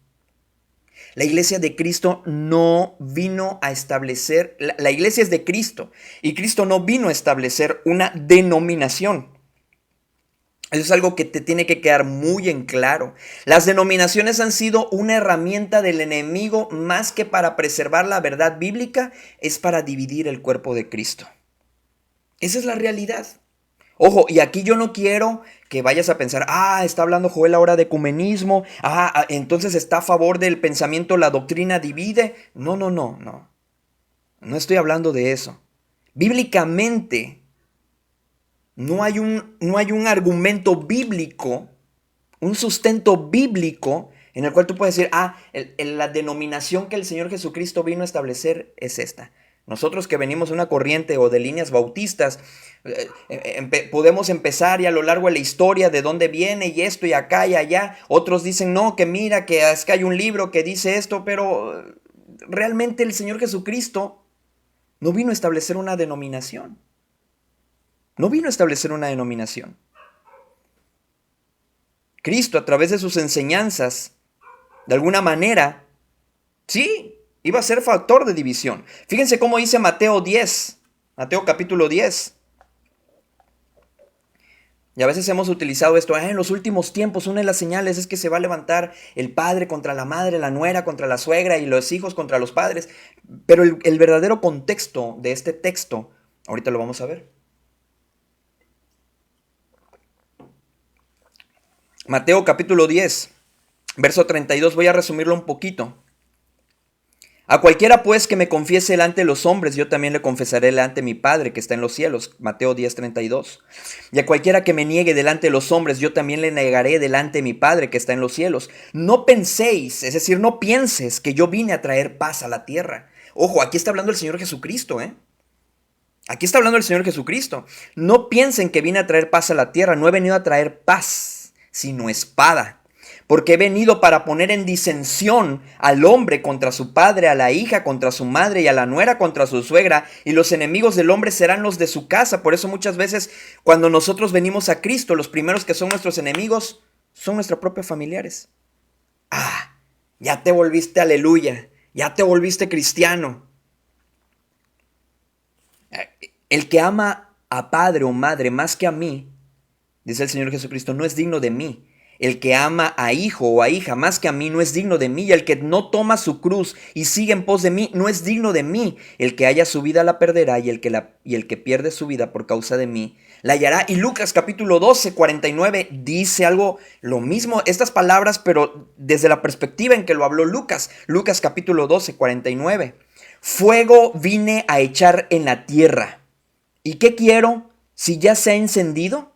Speaker 1: La iglesia de Cristo no vino a establecer, la iglesia es de Cristo, y Cristo no vino a establecer una denominación. Eso es algo que te tiene que quedar muy en claro. Las denominaciones han sido una herramienta del enemigo más que para preservar la verdad bíblica, es para dividir el cuerpo de Cristo. Esa es la realidad. Ojo, y aquí yo no quiero que vayas a pensar, está hablando Joel ahora de ecumenismo, entonces está a favor del pensamiento, la doctrina divide. No. No estoy hablando de eso. Bíblicamente, no hay un argumento bíblico, un sustento bíblico en el cual tú puedes decir, la denominación que el Señor Jesucristo vino a establecer es esta. Nosotros que venimos de una corriente o de líneas bautistas, podemos empezar y a lo largo de la historia de dónde viene y esto y acá y allá. Otros dicen, no, que mira, que es que hay un libro que dice esto, pero realmente el Señor Jesucristo no vino a establecer una denominación. No vino a establecer una denominación. Cristo, a través de sus enseñanzas, de alguna manera, sí, iba a ser factor de división. Fíjense cómo dice Mateo capítulo 10. Y a veces hemos utilizado esto, en los últimos tiempos una de las señales es que se va a levantar el padre contra la madre, la nuera contra la suegra y los hijos contra los padres. Pero el verdadero contexto de este texto, ahorita lo vamos a ver. Mateo capítulo 10, verso 32, voy a resumirlo un poquito. A cualquiera pues que me confiese delante de los hombres, yo también le confesaré delante de mi Padre que está en los cielos. Mateo 10:32. Y a cualquiera que me niegue delante de los hombres, yo también le negaré delante de mi Padre que está en los cielos. No penséis, es decir, no pienses que yo vine a traer paz a la tierra. Ojo, aquí está hablando el Señor Jesucristo, Aquí está hablando el Señor Jesucristo. No piensen que vine a traer paz a la tierra. No he venido a traer paz, sino espada. Porque he venido para poner en disensión al hombre contra su padre, a la hija contra su madre y a la nuera contra su suegra, y los enemigos del hombre serán los de su casa. Por eso muchas veces cuando nosotros venimos a Cristo, los primeros que son nuestros enemigos son nuestros propios familiares. Ya te volviste aleluya, ya te volviste cristiano. El que ama a padre o madre más que a mí, dice el Señor Jesucristo, no es digno de mí. El que ama a hijo o a hija más que a mí no es digno de mí, y el que no toma su cruz y sigue en pos de mí no es digno de mí. El que haya su vida la perderá, y el que pierde su vida por causa de mí la hallará. Y Lucas capítulo 12, 49 dice algo, lo mismo, estas palabras, pero desde la perspectiva en que lo habló Lucas. Lucas capítulo 12, 49. Fuego vine a echar en la tierra. ¿Y qué quiero si ya se ha encendido?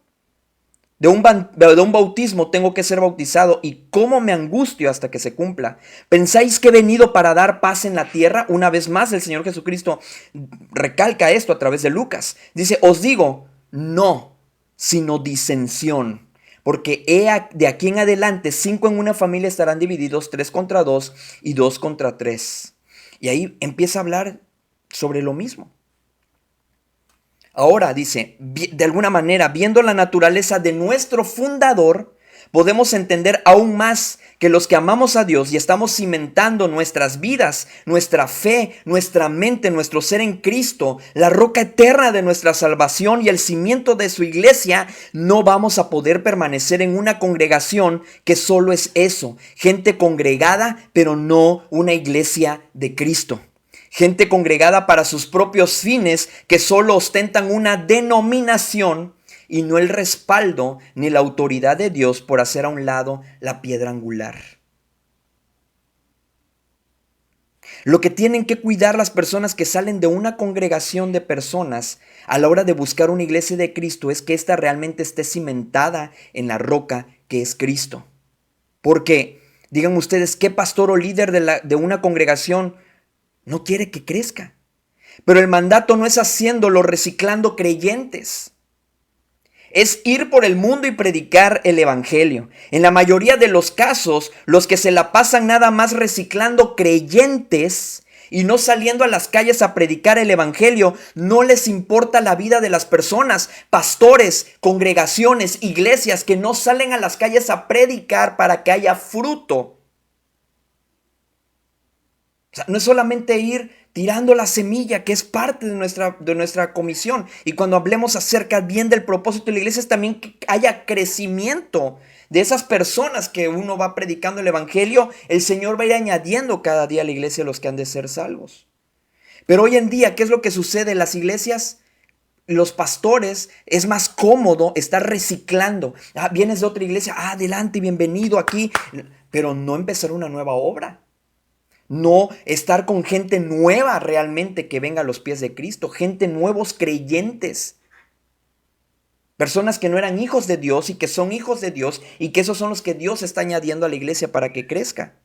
Speaker 1: de un bautismo tengo que ser bautizado y cómo me angustio hasta que se cumpla. ¿Pensáis que he venido para dar paz en la tierra? Una vez más el Señor Jesucristo recalca esto a través de Lucas. Dice, os digo, no, sino disensión. Porque de aquí en adelante 5 en una familia estarán divididos, 3 contra 2 y 2 contra 3. Y ahí empieza a hablar sobre lo mismo. Ahora dice, de alguna manera, viendo la naturaleza de nuestro fundador, podemos entender aún más que los que amamos a Dios y estamos cimentando nuestras vidas, nuestra fe, nuestra mente, nuestro ser en Cristo, la roca eterna de nuestra salvación y el cimiento de su iglesia, no vamos a poder permanecer en una congregación que solo es eso, gente congregada, pero no una iglesia de Cristo. Gente congregada para sus propios fines que solo ostentan una denominación y no el respaldo ni la autoridad de Dios por hacer a un lado la piedra angular. Lo que tienen que cuidar las personas que salen de una congregación de personas a la hora de buscar una iglesia de Cristo es que ésta realmente esté cimentada en la roca que es Cristo. Porque, digan ustedes, ¿qué pastor o líder de una congregación no quiere que crezca? Pero el mandato no es haciéndolo reciclando creyentes. Es ir por el mundo y predicar el evangelio. En la mayoría de los casos, los que se la pasan nada más reciclando creyentes y no saliendo a las calles a predicar el evangelio, no les importa la vida de las personas, pastores, congregaciones, iglesias que no salen a las calles a predicar para que haya fruto. O sea, no es solamente ir tirando la semilla, que es parte de nuestra comisión. Y cuando hablemos acerca bien del propósito de la iglesia, es también que haya crecimiento de esas personas que uno va predicando el evangelio. El Señor va a ir añadiendo cada día a la iglesia los que han de ser salvos. Pero hoy en día, ¿qué es lo que sucede en las iglesias? Los pastores, es más cómodo estar reciclando. Vienes de otra iglesia, adelante, bienvenido aquí. Pero no empezar una nueva obra. No estar con gente nueva realmente que venga a los pies de Cristo. Gente nuevos creyentes. Personas que no eran hijos de Dios y que son hijos de Dios. Y que esos son los que Dios está añadiendo a la iglesia para que crezca.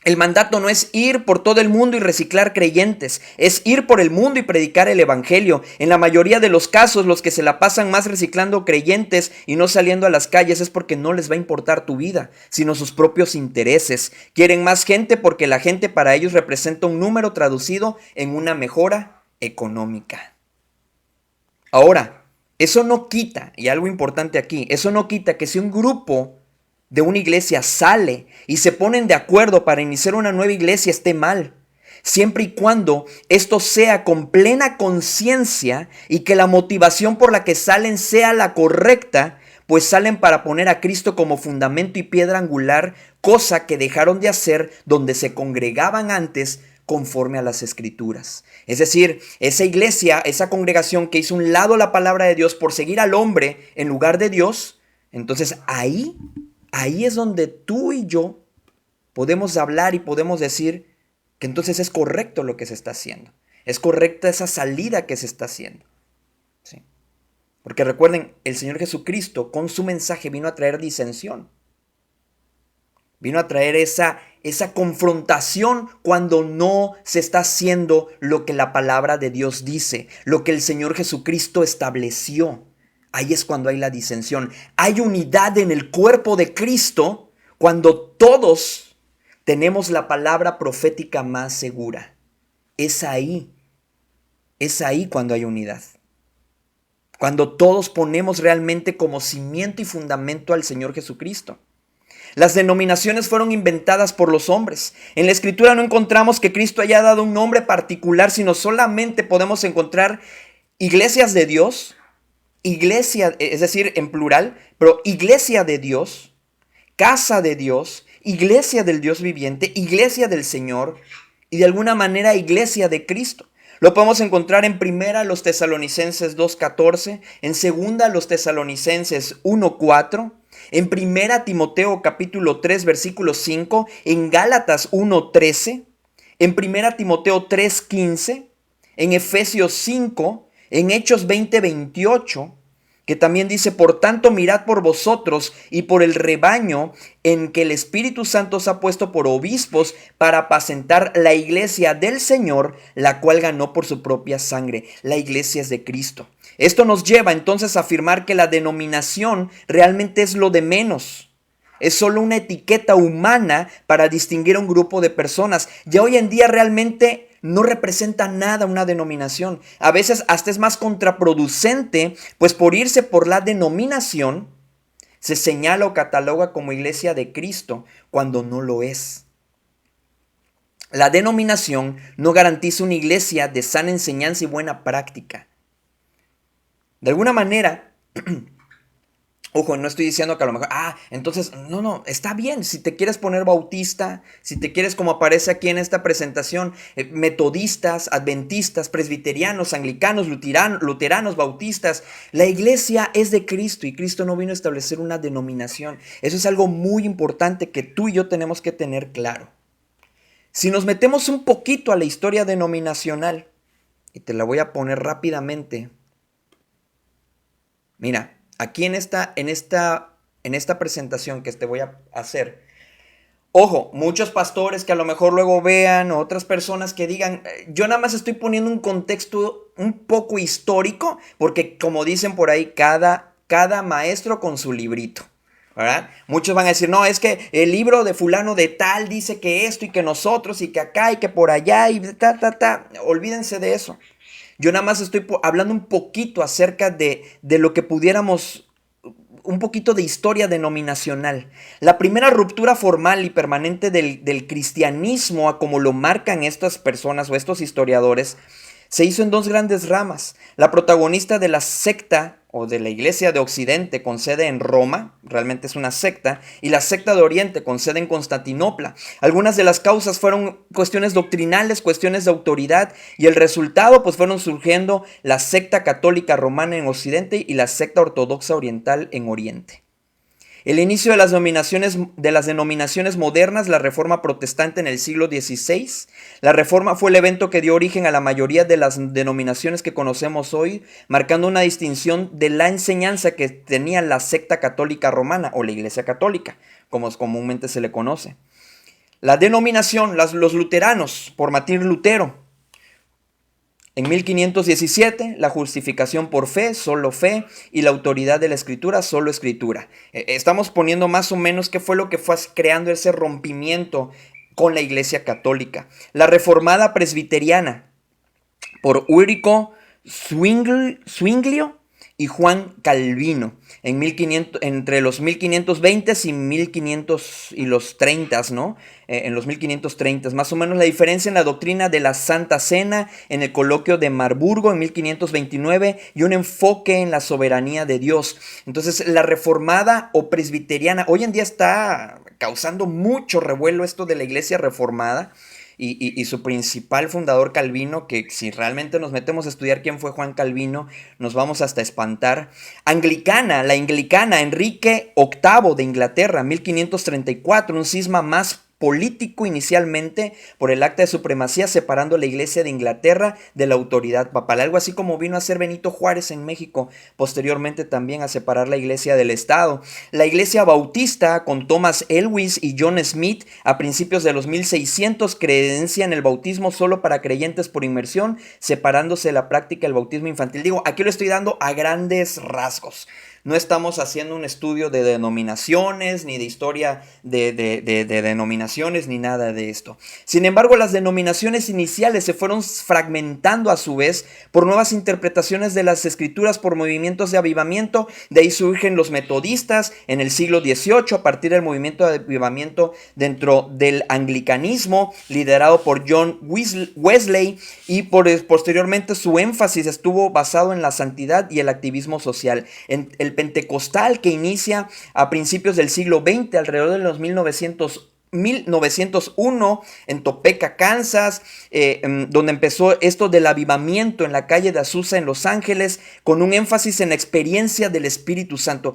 Speaker 1: El mandato no es ir por todo el mundo y reciclar creyentes, es ir por el mundo y predicar el evangelio. En la mayoría de los casos, los que se la pasan más reciclando creyentes y no saliendo a las calles es porque no les va a importar tu vida, sino sus propios intereses. Quieren más gente porque la gente para ellos representa un número traducido en una mejora económica. Ahora, eso no quita, y algo importante aquí, eso no quita que si un grupo de una iglesia sale y se ponen de acuerdo para iniciar una nueva iglesia esté mal, siempre y cuando esto sea con plena conciencia y que la motivación por la que salen sea la correcta, pues salen para poner a Cristo como fundamento y piedra angular, cosa que dejaron de hacer donde se congregaban antes conforme a las Escrituras. Es decir, esa iglesia, esa congregación que hizo un lado la palabra de Dios por seguir al hombre en lugar de Dios, entonces ahí es donde tú y yo podemos hablar y podemos decir que entonces es correcto lo que se está haciendo. Es correcta esa salida que se está haciendo. ¿Sí? Porque recuerden, el Señor Jesucristo con su mensaje vino a traer disensión. Vino a traer esa confrontación cuando no se está haciendo lo que la palabra de Dios dice, lo que el Señor Jesucristo estableció. Ahí es cuando hay la disensión. Hay unidad en el cuerpo de Cristo cuando todos tenemos la palabra profética más segura. Es ahí cuando hay unidad. Cuando todos ponemos realmente como cimiento y fundamento al Señor Jesucristo. Las denominaciones fueron inventadas por los hombres. En la Escritura no encontramos que Cristo haya dado un nombre particular, sino solamente podemos encontrar iglesias de Dios, iglesia, es decir, en plural, pero iglesia de Dios, casa de Dios, iglesia del Dios viviente, iglesia del Señor y de alguna manera iglesia de Cristo. Lo podemos encontrar en primera los Tesalonicenses 2:14, en segunda los Tesalonicenses 1:4, en primera Timoteo capítulo 3 versículo 5, en Gálatas 1:13, en primera Timoteo 3:15, en Efesios 5, En Hechos 20:28, que también dice, por tanto mirad por vosotros y por el rebaño en que el Espíritu Santo os ha puesto por obispos para apacentar la iglesia del Señor, la cual ganó por su propia sangre. La iglesia es de Cristo. Esto nos lleva entonces a afirmar que la denominación realmente es lo de menos. Es solo una etiqueta humana para distinguir a un grupo de personas. Ya hoy en día realmente no representa nada una denominación. A veces hasta es más contraproducente, pues por irse por la denominación, se señala o cataloga como iglesia de Cristo cuando no lo es. La denominación no garantiza una iglesia de sana enseñanza y buena práctica. De alguna manera, ojo, no estoy diciendo que a lo mejor, entonces, no, está bien, si te quieres poner bautista, si te quieres, como aparece aquí en esta presentación, metodistas, adventistas, presbiterianos, anglicanos, luteranos, bautistas, la iglesia es de Cristo y Cristo no vino a establecer una denominación. Eso es algo muy importante que tú y yo tenemos que tener claro. Si nos metemos un poquito a la historia denominacional, y te la voy a poner rápidamente, mira, aquí en esta presentación que te voy a hacer, ojo, muchos pastores que a lo mejor luego vean, o otras personas que digan, yo nada más estoy poniendo un contexto un poco histórico, porque como dicen por ahí, cada maestro con su librito, ¿verdad? Muchos van a decir, no, es que el libro de fulano de tal dice que esto y que nosotros y que acá y que por allá y olvídense de eso. Yo nada más estoy hablando un poquito acerca de lo que pudiéramos, un poquito de historia denominacional. La primera ruptura formal y permanente del cristianismo, a como lo marcan estas personas o estos historiadores, se hizo en dos grandes ramas. La protagonista de la secta o de la iglesia de Occidente con sede en Roma, realmente es una secta, y la secta de Oriente con sede en Constantinopla. Algunas de las causas fueron cuestiones doctrinales, cuestiones de autoridad, y el resultado pues fueron surgiendo la secta católica romana en Occidente y la secta ortodoxa oriental en Oriente. El inicio de las denominaciones modernas, la Reforma Protestante en el siglo XVI. La Reforma fue el evento que dio origen a la mayoría de las denominaciones que conocemos hoy, marcando una distinción de la enseñanza que tenía la secta católica romana o la Iglesia Católica, como comúnmente se le conoce. La denominación, los luteranos, por Martín Lutero. En 1517, la justificación por fe, solo fe, y la autoridad de la escritura, solo escritura. Estamos poniendo más o menos qué fue lo que fue creando ese rompimiento con la Iglesia Católica. La reformada presbiteriana, por Ulrico Zwinglio y Juan Calvino, entre los 1520 y 1500 y los 30, ¿no? En los 1530, más o menos la diferencia en la doctrina de la Santa Cena, en el coloquio de Marburgo en 1529 y un enfoque en la soberanía de Dios. Entonces la reformada o presbiteriana, hoy en día está causando mucho revuelo esto de la iglesia reformada. Y su principal fundador Calvino, que si realmente nos metemos a estudiar quién fue Juan Calvino, nos vamos hasta espantar. La anglicana, Enrique VIII de Inglaterra, 1534, un cisma más político inicialmente por el acta de supremacía separando la iglesia de Inglaterra de la autoridad papal, algo así como vino a hacer Benito Juárez en México, posteriormente también a separar la iglesia del Estado. La iglesia bautista con Thomas Elwes y John Smith a principios de los 1600 creencia en el bautismo solo para creyentes por inmersión, separándose de la práctica del bautismo infantil. Digo, aquí lo estoy dando a grandes rasgos. No estamos haciendo un estudio de denominaciones, ni de historia de denominaciones, ni nada de esto. Sin embargo, las denominaciones iniciales se fueron fragmentando a su vez por nuevas interpretaciones de las escrituras, por movimientos de avivamiento. De ahí surgen los metodistas en el siglo XVIII, a partir del movimiento de avivamiento dentro del anglicanismo, liderado por John Wesley, y posteriormente su énfasis estuvo basado en la santidad y el activismo social. El pentecostal, que inicia a principios del siglo XX, alrededor de los 1901 en Topeka, Kansas, donde empezó esto del avivamiento en la calle de Azusa en Los Ángeles, con un énfasis en la experiencia del Espíritu Santo.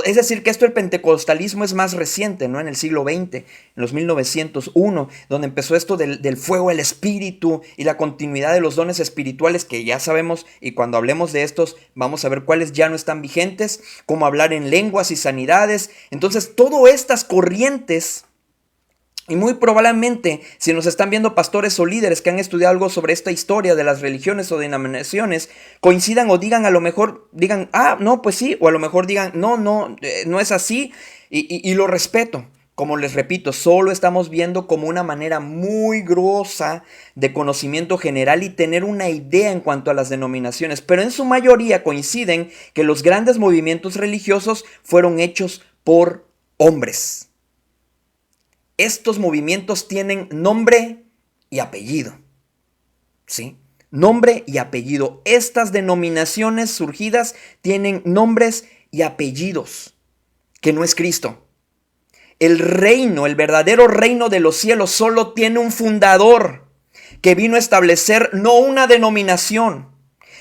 Speaker 1: Es decir, que esto el pentecostalismo es más reciente, ¿no? En el siglo XX, en los 1901, donde empezó esto del fuego, el Espíritu y la continuidad de los dones espirituales que ya sabemos, y cuando hablemos de estos vamos a ver cuáles ya no están vigentes, como hablar en lenguas y sanidades. Entonces, todas estas corrientes, y muy probablemente si nos están viendo pastores o líderes que han estudiado algo sobre esta historia de las religiones o denominaciones, coincidan o digan, a lo mejor digan, no, pues sí, o a lo mejor digan, no es así, y lo respeto. Como les repito, solo estamos viendo como una manera muy grosa de conocimiento general y tener una idea en cuanto a las denominaciones, pero en su mayoría coinciden que los grandes movimientos religiosos fueron hechos por hombres. Estos movimientos tienen nombre y apellido, ¿sí? Nombre y apellido. Estas denominaciones surgidas tienen nombres y apellidos, que no es Cristo. El reino, el verdadero reino de los cielos solo tiene un fundador que vino a establecer no una denominación.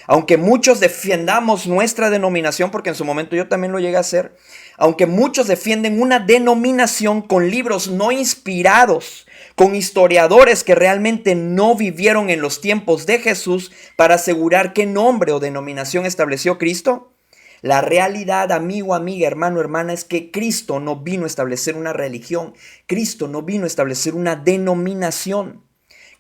Speaker 1: Aunque muchos defiendamos nuestra denominación, porque en su momento yo también lo llegué a hacer, aunque muchos defienden una denominación con libros no inspirados, con historiadores que realmente no vivieron en los tiempos de Jesús para asegurar qué nombre o denominación estableció Cristo, la realidad, amigo, amiga, hermano, hermana, es que Cristo no vino a establecer una religión. Cristo no vino a establecer una denominación.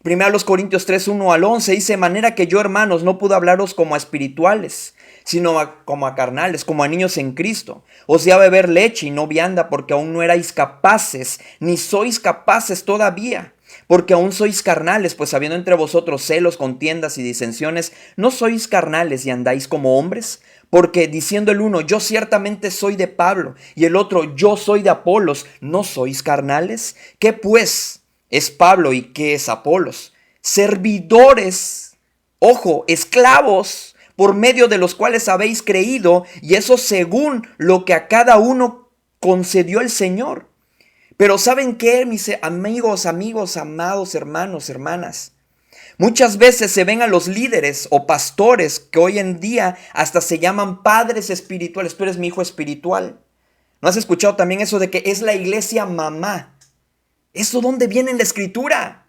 Speaker 1: Primero Corintios 3, 1 al 11 dice, de manera que yo, hermanos, no pude hablaros como a espirituales, sino como a carnales, como a niños en Cristo. Os di a beber leche y no vianda, porque aún no erais capaces, ni sois capaces todavía. Porque aún sois carnales, pues habiendo entre vosotros celos, contiendas y disensiones, ¿no sois carnales y andáis como hombres? Porque diciendo el uno, yo ciertamente soy de Pablo, y el otro, yo soy de Apolos, ¿no sois carnales? ¿Qué pues es Pablo y qué es Apolos? Servidores, ojo, esclavos, por medio de los cuales habéis creído, y eso según lo que a cada uno concedió el Señor. Pero ¿saben qué, mis amigos, amados, hermanos, hermanas? Muchas veces se ven a los líderes o pastores que hoy en día hasta se llaman padres espirituales. Tú eres mi hijo espiritual. ¿No has escuchado también eso de que es la iglesia mamá? ¿Eso dónde viene en la escritura?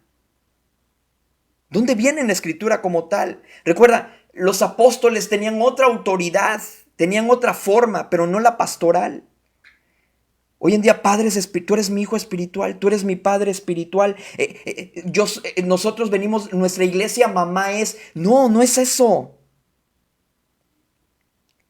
Speaker 1: ¿Dónde viene en la escritura como tal? Recuerda, los apóstoles tenían otra autoridad, tenían otra forma, pero no la pastoral. Hoy en día, padres espirituales, tú eres mi hijo espiritual, tú eres mi padre espiritual. Nosotros venimos, nuestra iglesia mamá es. No es eso.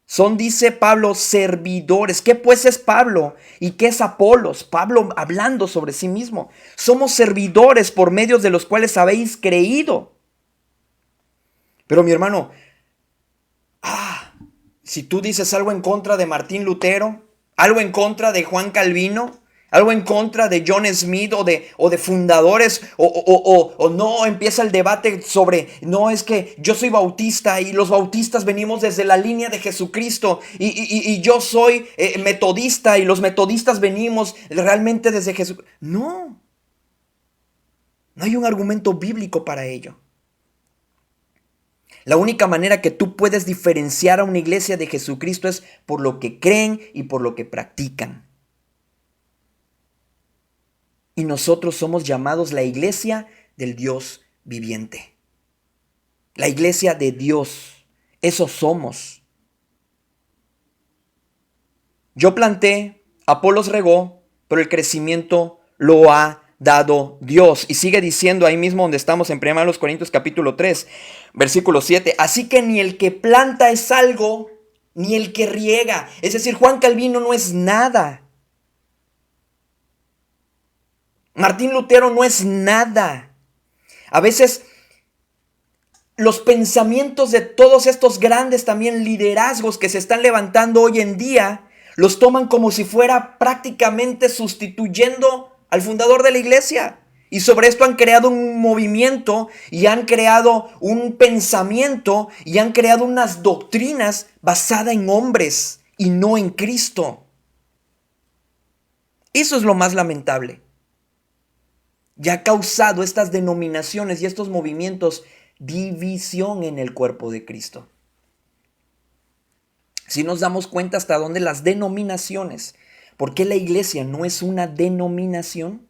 Speaker 1: Son, dice Pablo, servidores. ¿Qué pues es Pablo? ¿Y qué es Apolos? Pablo hablando sobre sí mismo. Somos servidores por medios de los cuales habéis creído. Pero mi hermano, si tú dices algo en contra de Martín Lutero, algo en contra de Juan Calvino, algo en contra de John Smith o de fundadores, o no, empieza el debate sobre, no, es que yo soy bautista y los bautistas venimos desde la línea de Jesucristo y yo soy metodista y los metodistas venimos realmente desde Jesús. No hay un argumento bíblico para ello. La única manera que tú puedes diferenciar a una iglesia de Jesucristo es por lo que creen y por lo que practican. Y nosotros somos llamados la iglesia del Dios viviente. La iglesia de Dios. Eso somos. Yo planté, Apolos regó, pero el crecimiento lo ha dado Dios. Y sigue diciendo ahí mismo donde estamos en 1 Corintios capítulo 3, versículo 7. Así que ni el que planta es algo, ni el que riega. Es decir, Juan Calvino no es nada. Martín Lutero no es nada. A veces los pensamientos de todos estos grandes también liderazgos que se están levantando hoy en día, los toman como si fuera prácticamente sustituyendo al fundador de la iglesia. Y sobre esto han creado un movimiento y han creado un pensamiento y han creado unas doctrinas basadas en hombres y no en Cristo. Eso es lo más lamentable. ya ha causado estas denominaciones y estos movimientos división en el cuerpo de Cristo. Si nos damos cuenta hasta dónde las denominaciones, ¿por qué la iglesia no es una denominación?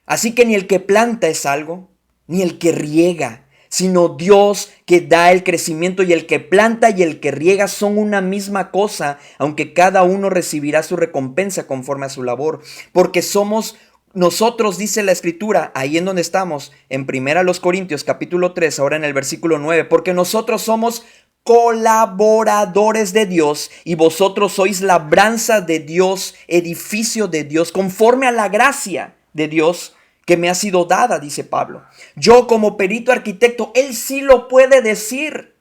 Speaker 1: Así que ni el que planta es algo, ni el que riega, sino Dios que da el crecimiento, y el que planta y el que riega son una misma cosa, aunque cada uno recibirá su recompensa conforme a su labor. Porque somos nosotros, dice la Escritura, ahí en donde estamos, en 1 Corintios capítulo 3, ahora en el versículo 9, porque nosotros somos colaboradores de Dios y vosotros sois labranza de Dios, edificio de Dios, conforme a la gracia de Dios que me ha sido dada, dice Pablo. Yo como perito arquitecto, él sí lo puede decir.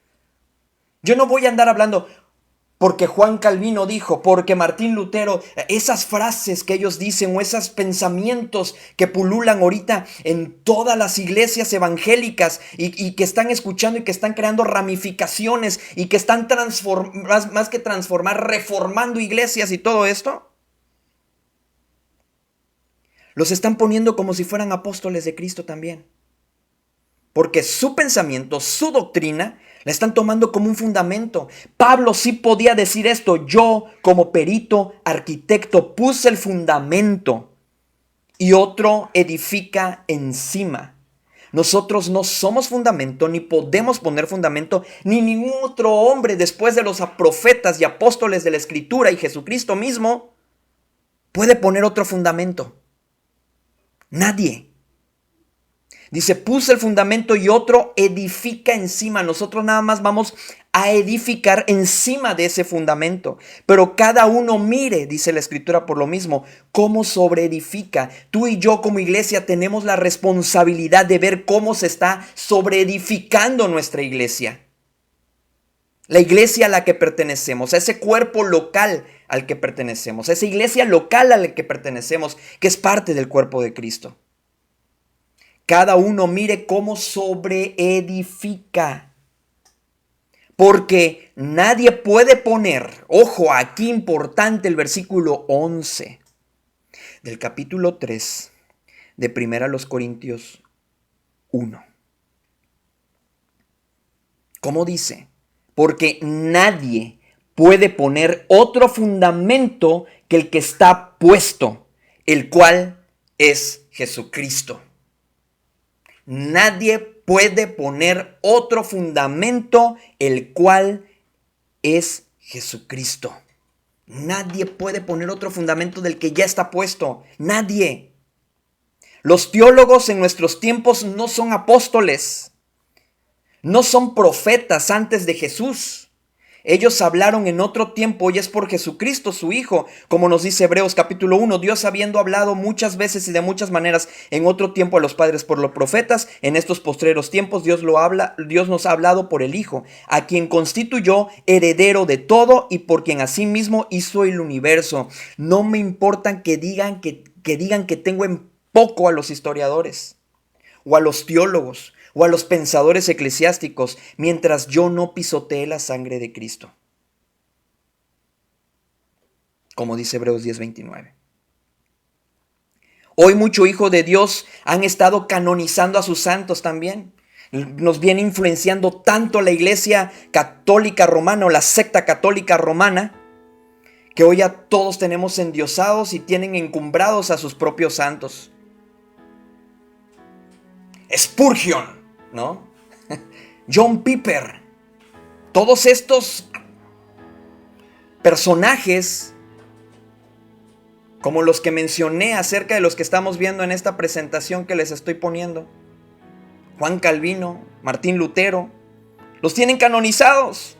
Speaker 1: Yo no voy a andar hablando porque Juan Calvino dijo, porque Martín Lutero, esas frases que ellos dicen o esos pensamientos que pululan ahorita en todas las iglesias evangélicas y que están escuchando y que están creando ramificaciones y que están más que transformar, reformando iglesias y todo esto. Los están poniendo como si fueran apóstoles de Cristo también. Porque su pensamiento, su doctrina, la están tomando como un fundamento. Pablo sí podía decir esto. Yo, como perito, arquitecto, puse el fundamento y otro edifica encima. Nosotros no somos fundamento, ni podemos poner fundamento, ni ningún otro hombre después de los profetas y apóstoles de la Escritura y Jesucristo mismo puede poner otro fundamento. Nadie. Dice, puse el fundamento y otro edifica encima. Nosotros nada más vamos a edificar encima de ese fundamento. Pero cada uno mire, dice la Escritura por lo mismo, cómo sobreedifica. Tú y yo como iglesia tenemos la responsabilidad de ver cómo se está sobreedificando nuestra iglesia. La iglesia a la que pertenecemos, a ese cuerpo local al que pertenecemos, a esa iglesia local a la que pertenecemos, que es parte del cuerpo de Cristo. Cada uno mire cómo sobreedifica. Porque nadie puede poner, ojo, aquí importante el versículo 11 del capítulo 3 de 1 Corintios 1. ¿Cómo dice? Porque nadie puede poner otro fundamento que el que está puesto, el cual es Jesucristo. Nadie puede poner otro fundamento, el cual es Jesucristo. Nadie puede poner otro fundamento del que ya está puesto. Nadie. Los teólogos en nuestros tiempos no son apóstoles. No son profetas antes de Jesús. Ellos hablaron en otro tiempo y es por Jesucristo su Hijo, como nos dice Hebreos capítulo 1, Dios habiendo hablado muchas veces y de muchas maneras en otro tiempo a los padres por los profetas, en estos postreros tiempos Dios nos ha hablado por el Hijo, a quien constituyó heredero de todo y por quien asimismo hizo el universo. No me importa que digan que tengo en poco a los historiadores o a los teólogos o a los pensadores eclesiásticos, mientras yo no pisotee la sangre de Cristo. Como dice Hebreos 10:29. Hoy mucho hijo de Dios han estado canonizando a sus santos también. Nos viene influenciando tanto la iglesia católica romana o la secta católica romana, que hoy ya todos tenemos endiosados y tienen encumbrados a sus propios santos. Spurgeon, ¿no? John Piper, todos estos personajes como los que mencioné acerca de los que estamos viendo en esta presentación que les estoy poniendo, Juan Calvino, Martín Lutero, los tienen canonizados,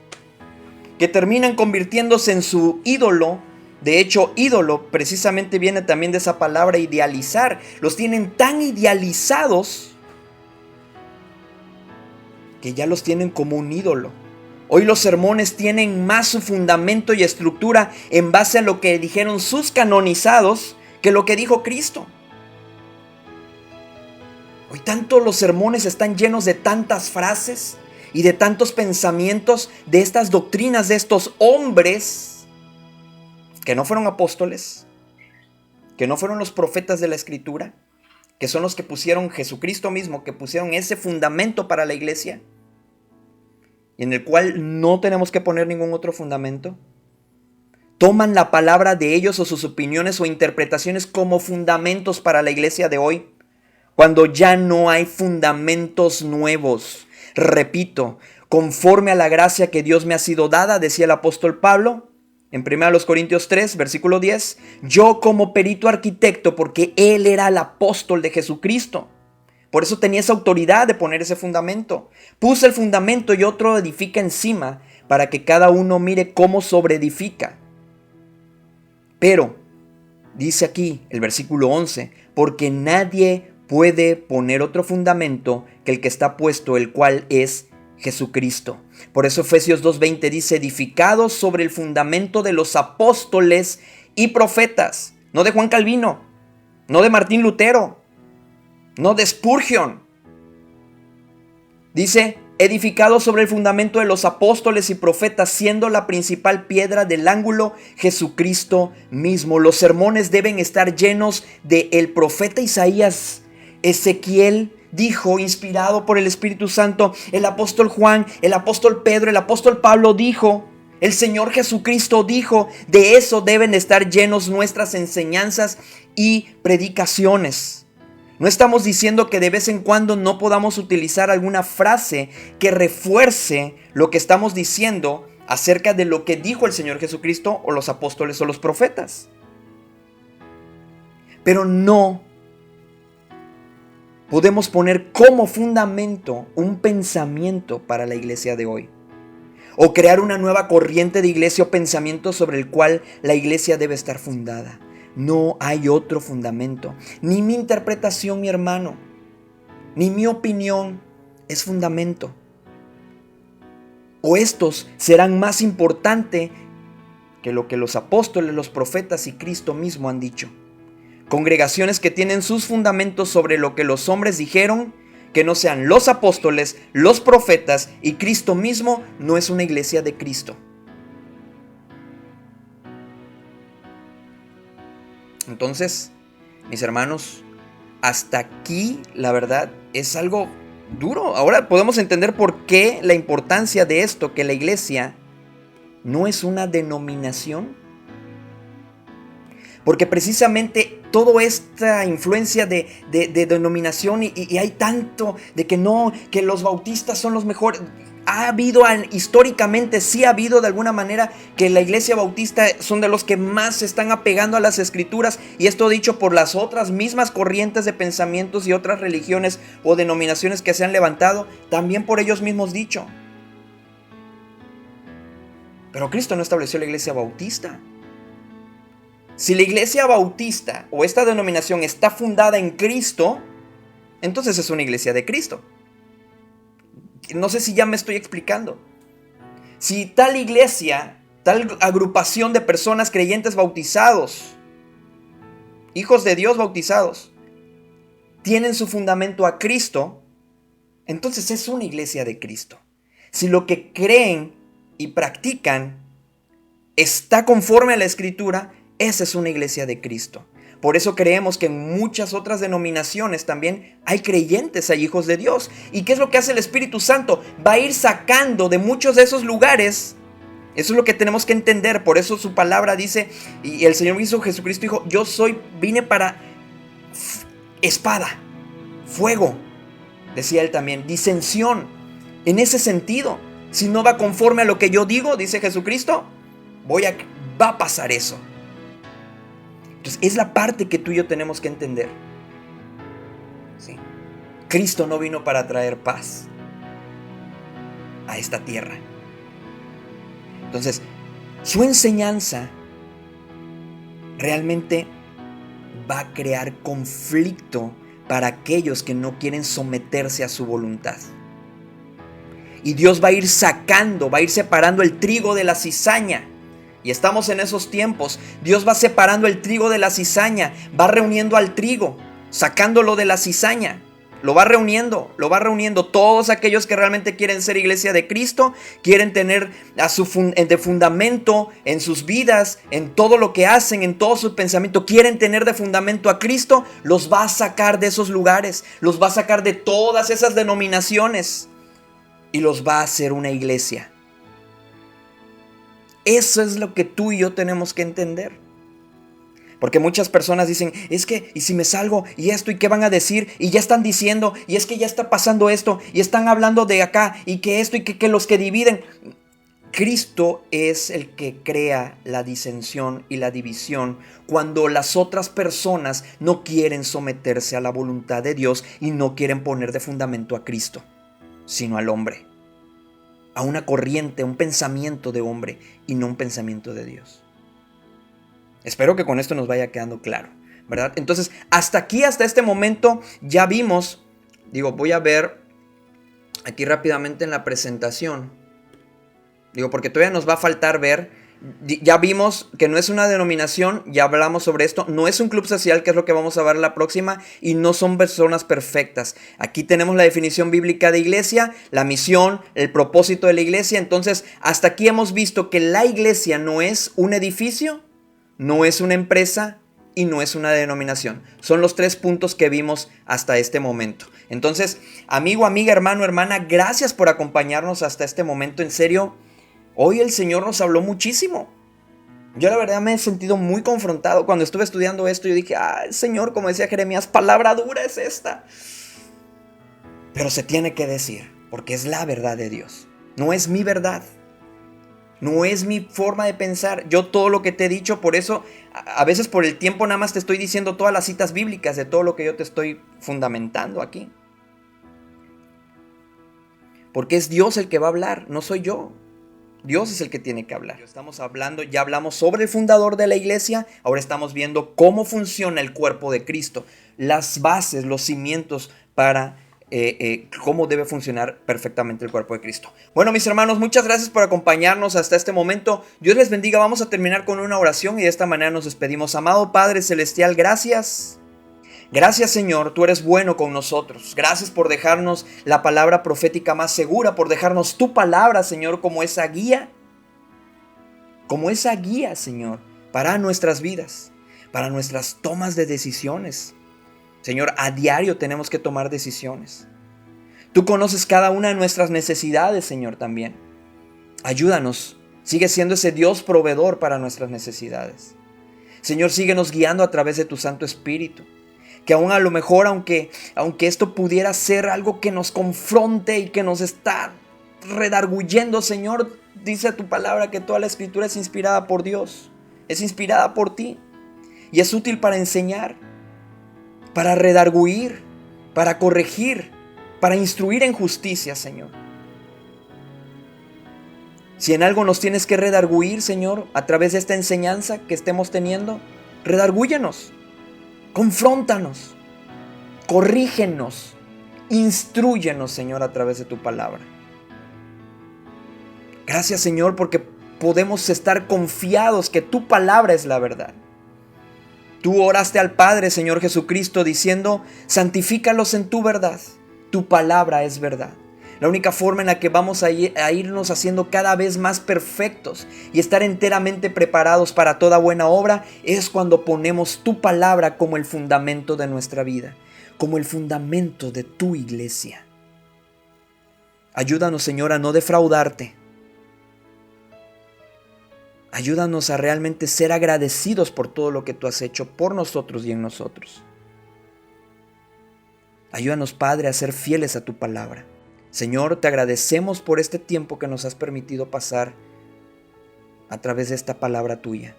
Speaker 1: que terminan convirtiéndose en su ídolo. De hecho, ídolo precisamente viene también de esa palabra idealizar. Los tienen tan idealizados que ya los tienen como un ídolo. Hoy los sermones tienen más su fundamento y estructura en base a lo que dijeron sus canonizados que lo que dijo Cristo. Hoy tanto los sermones están llenos de tantas frases y de tantos pensamientos de estas doctrinas de estos hombres que no fueron apóstoles, que no fueron los profetas de la Escritura, que son los que pusieron Jesucristo mismo, que pusieron ese fundamento para la iglesia, y en el cual no tenemos que poner ningún otro fundamento? Toman la palabra de ellos o sus opiniones o interpretaciones como fundamentos para la iglesia de hoy, cuando ya no hay fundamentos nuevos. Repito, conforme a la gracia que Dios me ha sido dada, decía el apóstol Pablo, en 1 Corintios 3, versículo 10, yo como perito arquitecto, porque él era el apóstol de Jesucristo. Por eso tenía esa autoridad de poner ese fundamento. Puse el fundamento y otro edifica encima, para que cada uno mire cómo sobreedifica. Pero, dice aquí el versículo 11, porque nadie puede poner otro fundamento que el que está puesto, el cual es Jesucristo. Por eso Efesios 2:20 dice, edificados sobre el fundamento de los apóstoles y profetas. No de Juan Calvino, no de Martín Lutero, no de Spurgeon. Dice, edificados sobre el fundamento de los apóstoles y profetas, siendo la principal piedra del ángulo Jesucristo mismo. Los sermones deben estar llenos del profeta Isaías. Ezequiel dijo, inspirado por el Espíritu Santo, el apóstol Juan, el apóstol Pedro, el apóstol Pablo dijo, el Señor Jesucristo dijo, de eso deben estar llenos nuestras enseñanzas y predicaciones. No estamos diciendo que de vez en cuando no podamos utilizar alguna frase que refuerce lo que estamos diciendo acerca de lo que dijo el Señor Jesucristo o los apóstoles o los profetas. Pero no podemos poner como fundamento un pensamiento para la iglesia de hoy, o crear una nueva corriente de iglesia o pensamiento sobre el cual la iglesia debe estar fundada. No hay otro fundamento. Ni mi interpretación, mi hermano, ni mi opinión es fundamento. O estos serán más importantes que lo que los apóstoles, los profetas y Cristo mismo han dicho. Congregaciones que tienen sus fundamentos sobre lo que los hombres dijeron, que no sean los apóstoles, los profetas y Cristo mismo, no es una iglesia de Cristo. Entonces, mis hermanos, hasta aquí la verdad es algo duro. Ahora podemos entender por qué la importancia de esto, que la iglesia no es una denominación. Porque precisamente toda esta influencia de denominación y hay tanto de que no, que los bautistas son los mejores. Ha habido, históricamente sí ha habido de alguna manera que la iglesia bautista son de los que más se están apegando a las escrituras, y esto dicho por las otras mismas corrientes de pensamientos y otras religiones o denominaciones que se han levantado, también por ellos mismos dicho. Pero Cristo no estableció la iglesia bautista. Si la iglesia bautista o esta denominación está fundada en Cristo, entonces es una iglesia de Cristo. No sé si ya me estoy explicando. Si tal iglesia, tal agrupación de personas creyentes bautizados, hijos de Dios bautizados, tienen su fundamento a Cristo, entonces es una iglesia de Cristo. Si lo que creen y practican está conforme a la Escritura, esa es una iglesia de Cristo. Por eso creemos que en muchas otras denominaciones también hay creyentes, hay hijos de Dios. ¿Y qué es lo que hace el Espíritu Santo? Va a ir sacando de muchos de esos lugares. Eso es lo que tenemos que entender. Por eso su palabra dice, y el Señor mismo Jesucristo dijo, vine para espada, fuego, decía él también, disensión. En ese sentido, si no va conforme a lo que yo digo, dice Jesucristo, va a pasar eso. Entonces es la parte que tú y yo tenemos que entender. ¿Sí? Cristo no vino para traer paz a esta tierra. Entonces, su enseñanza realmente va a crear conflicto para aquellos que no quieren someterse a su voluntad. Y Dios va a ir sacando, va a ir separando el trigo de la cizaña. Y estamos en esos tiempos. Dios va separando el trigo de la cizaña, va reuniendo al trigo, sacándolo de la cizaña. Lo va reuniendo, lo va reuniendo. Todos aquellos que realmente quieren ser iglesia de Cristo, quieren tener de fundamento en sus vidas, en todo lo que hacen, en todo su pensamiento, quieren tener de fundamento a Cristo, los va a sacar de esos lugares, los va a sacar de todas esas denominaciones y los va a hacer una iglesia. Eso es lo que tú y yo tenemos que entender. Porque muchas personas dicen, es que, ¿y si me salgo? ¿Y esto? ¿Y qué van a decir? Y ya están diciendo, y es que ya está pasando esto, y están hablando de acá, y que esto, y que los que dividen. Cristo es el que crea la disensión y la división cuando las otras personas no quieren someterse a la voluntad de Dios y no quieren poner de fundamento a Cristo, sino al hombre, a una corriente, un pensamiento de hombre y no un pensamiento de Dios. Espero que con esto nos vaya quedando claro, ¿verdad? Entonces, hasta aquí, hasta este momento, ya vimos, voy a ver aquí rápidamente en la presentación, porque todavía nos va a faltar ver, ya vimos que no es una denominación, ya hablamos sobre esto, no es un club social, que es lo que vamos a ver la próxima, y no son personas perfectas. Aquí tenemos la definición bíblica de iglesia, la misión, el propósito de la iglesia. Entonces, hasta aquí hemos visto que la iglesia no es un edificio, no es una empresa y no es una denominación. Son los 3 puntos que vimos hasta este momento. Entonces, amigo, amiga, hermano, hermana, gracias por acompañarnos hasta este momento. En serio, hoy el Señor nos habló muchísimo. Yo la verdad me he sentido muy confrontado. Cuando estuve estudiando esto, yo dije, Señor, como decía Jeremías, palabra dura es esta. Pero se tiene que decir, porque es la verdad de Dios. No es mi verdad. No es mi forma de pensar. Yo todo lo que te he dicho, por eso a veces por el tiempo nada más te estoy diciendo todas las citas bíblicas de todo lo que yo te estoy fundamentando aquí. Porque es Dios el que va a hablar, no soy yo. Dios es el que tiene que hablar. Estamos hablando, ya hablamos sobre el fundador de la iglesia, ahora estamos viendo cómo funciona el cuerpo de Cristo, las bases, los cimientos para cómo debe funcionar perfectamente el cuerpo de Cristo. Bueno, mis hermanos, muchas gracias por acompañarnos hasta este momento. Dios les bendiga. Vamos a terminar con una oración y de esta manera nos despedimos. Amado Padre Celestial, gracias. Gracias, Señor, tú eres bueno con nosotros. Gracias por dejarnos la palabra profética más segura, por dejarnos tu palabra, Señor, como esa guía, Señor, para nuestras vidas, para nuestras tomas de decisiones. Señor, a diario tenemos que tomar decisiones. Tú conoces cada una de nuestras necesidades, Señor, también. Ayúdanos. Sigue siendo ese Dios proveedor para nuestras necesidades. Señor, síguenos guiando a través de tu Santo Espíritu. Que aún a lo mejor, aunque esto pudiera ser algo que nos confronte y que nos está redarguyendo, Señor, dice tu palabra que toda la Escritura es inspirada por Dios. Es inspirada por ti. Y es útil para enseñar, para redarguir, para corregir, para instruir en justicia, Señor. Si en algo nos tienes que redarguir, Señor, a través de esta enseñanza que estemos teniendo, redargúyenos, confróntanos, corrígenos, instrúyenos, Señor, a través de tu palabra. Gracias, Señor, porque podemos estar confiados que tu palabra es la verdad. Tú oraste al Padre, Señor Jesucristo, diciendo, santifícalos en tu verdad. Tu palabra es verdad. La única forma en la que vamos a irnos haciendo cada vez más perfectos y estar enteramente preparados para toda buena obra es cuando ponemos tu palabra como el fundamento de nuestra vida, como el fundamento de tu iglesia. Ayúdanos, Señor, a no defraudarte. Ayúdanos a realmente ser agradecidos por todo lo que tú has hecho por nosotros y en nosotros. Ayúdanos, Padre, a ser fieles a tu palabra. Señor, te agradecemos por este tiempo que nos has permitido pasar a través de esta palabra tuya.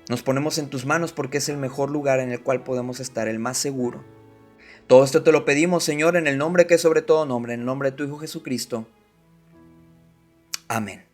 Speaker 1: Nos ponemos en tus manos porque es el mejor lugar en el cual podemos estar, el más seguro. Todo esto te lo pedimos, Señor, en el nombre que es sobre todo nombre, en el nombre de tu Hijo Jesucristo. Amén.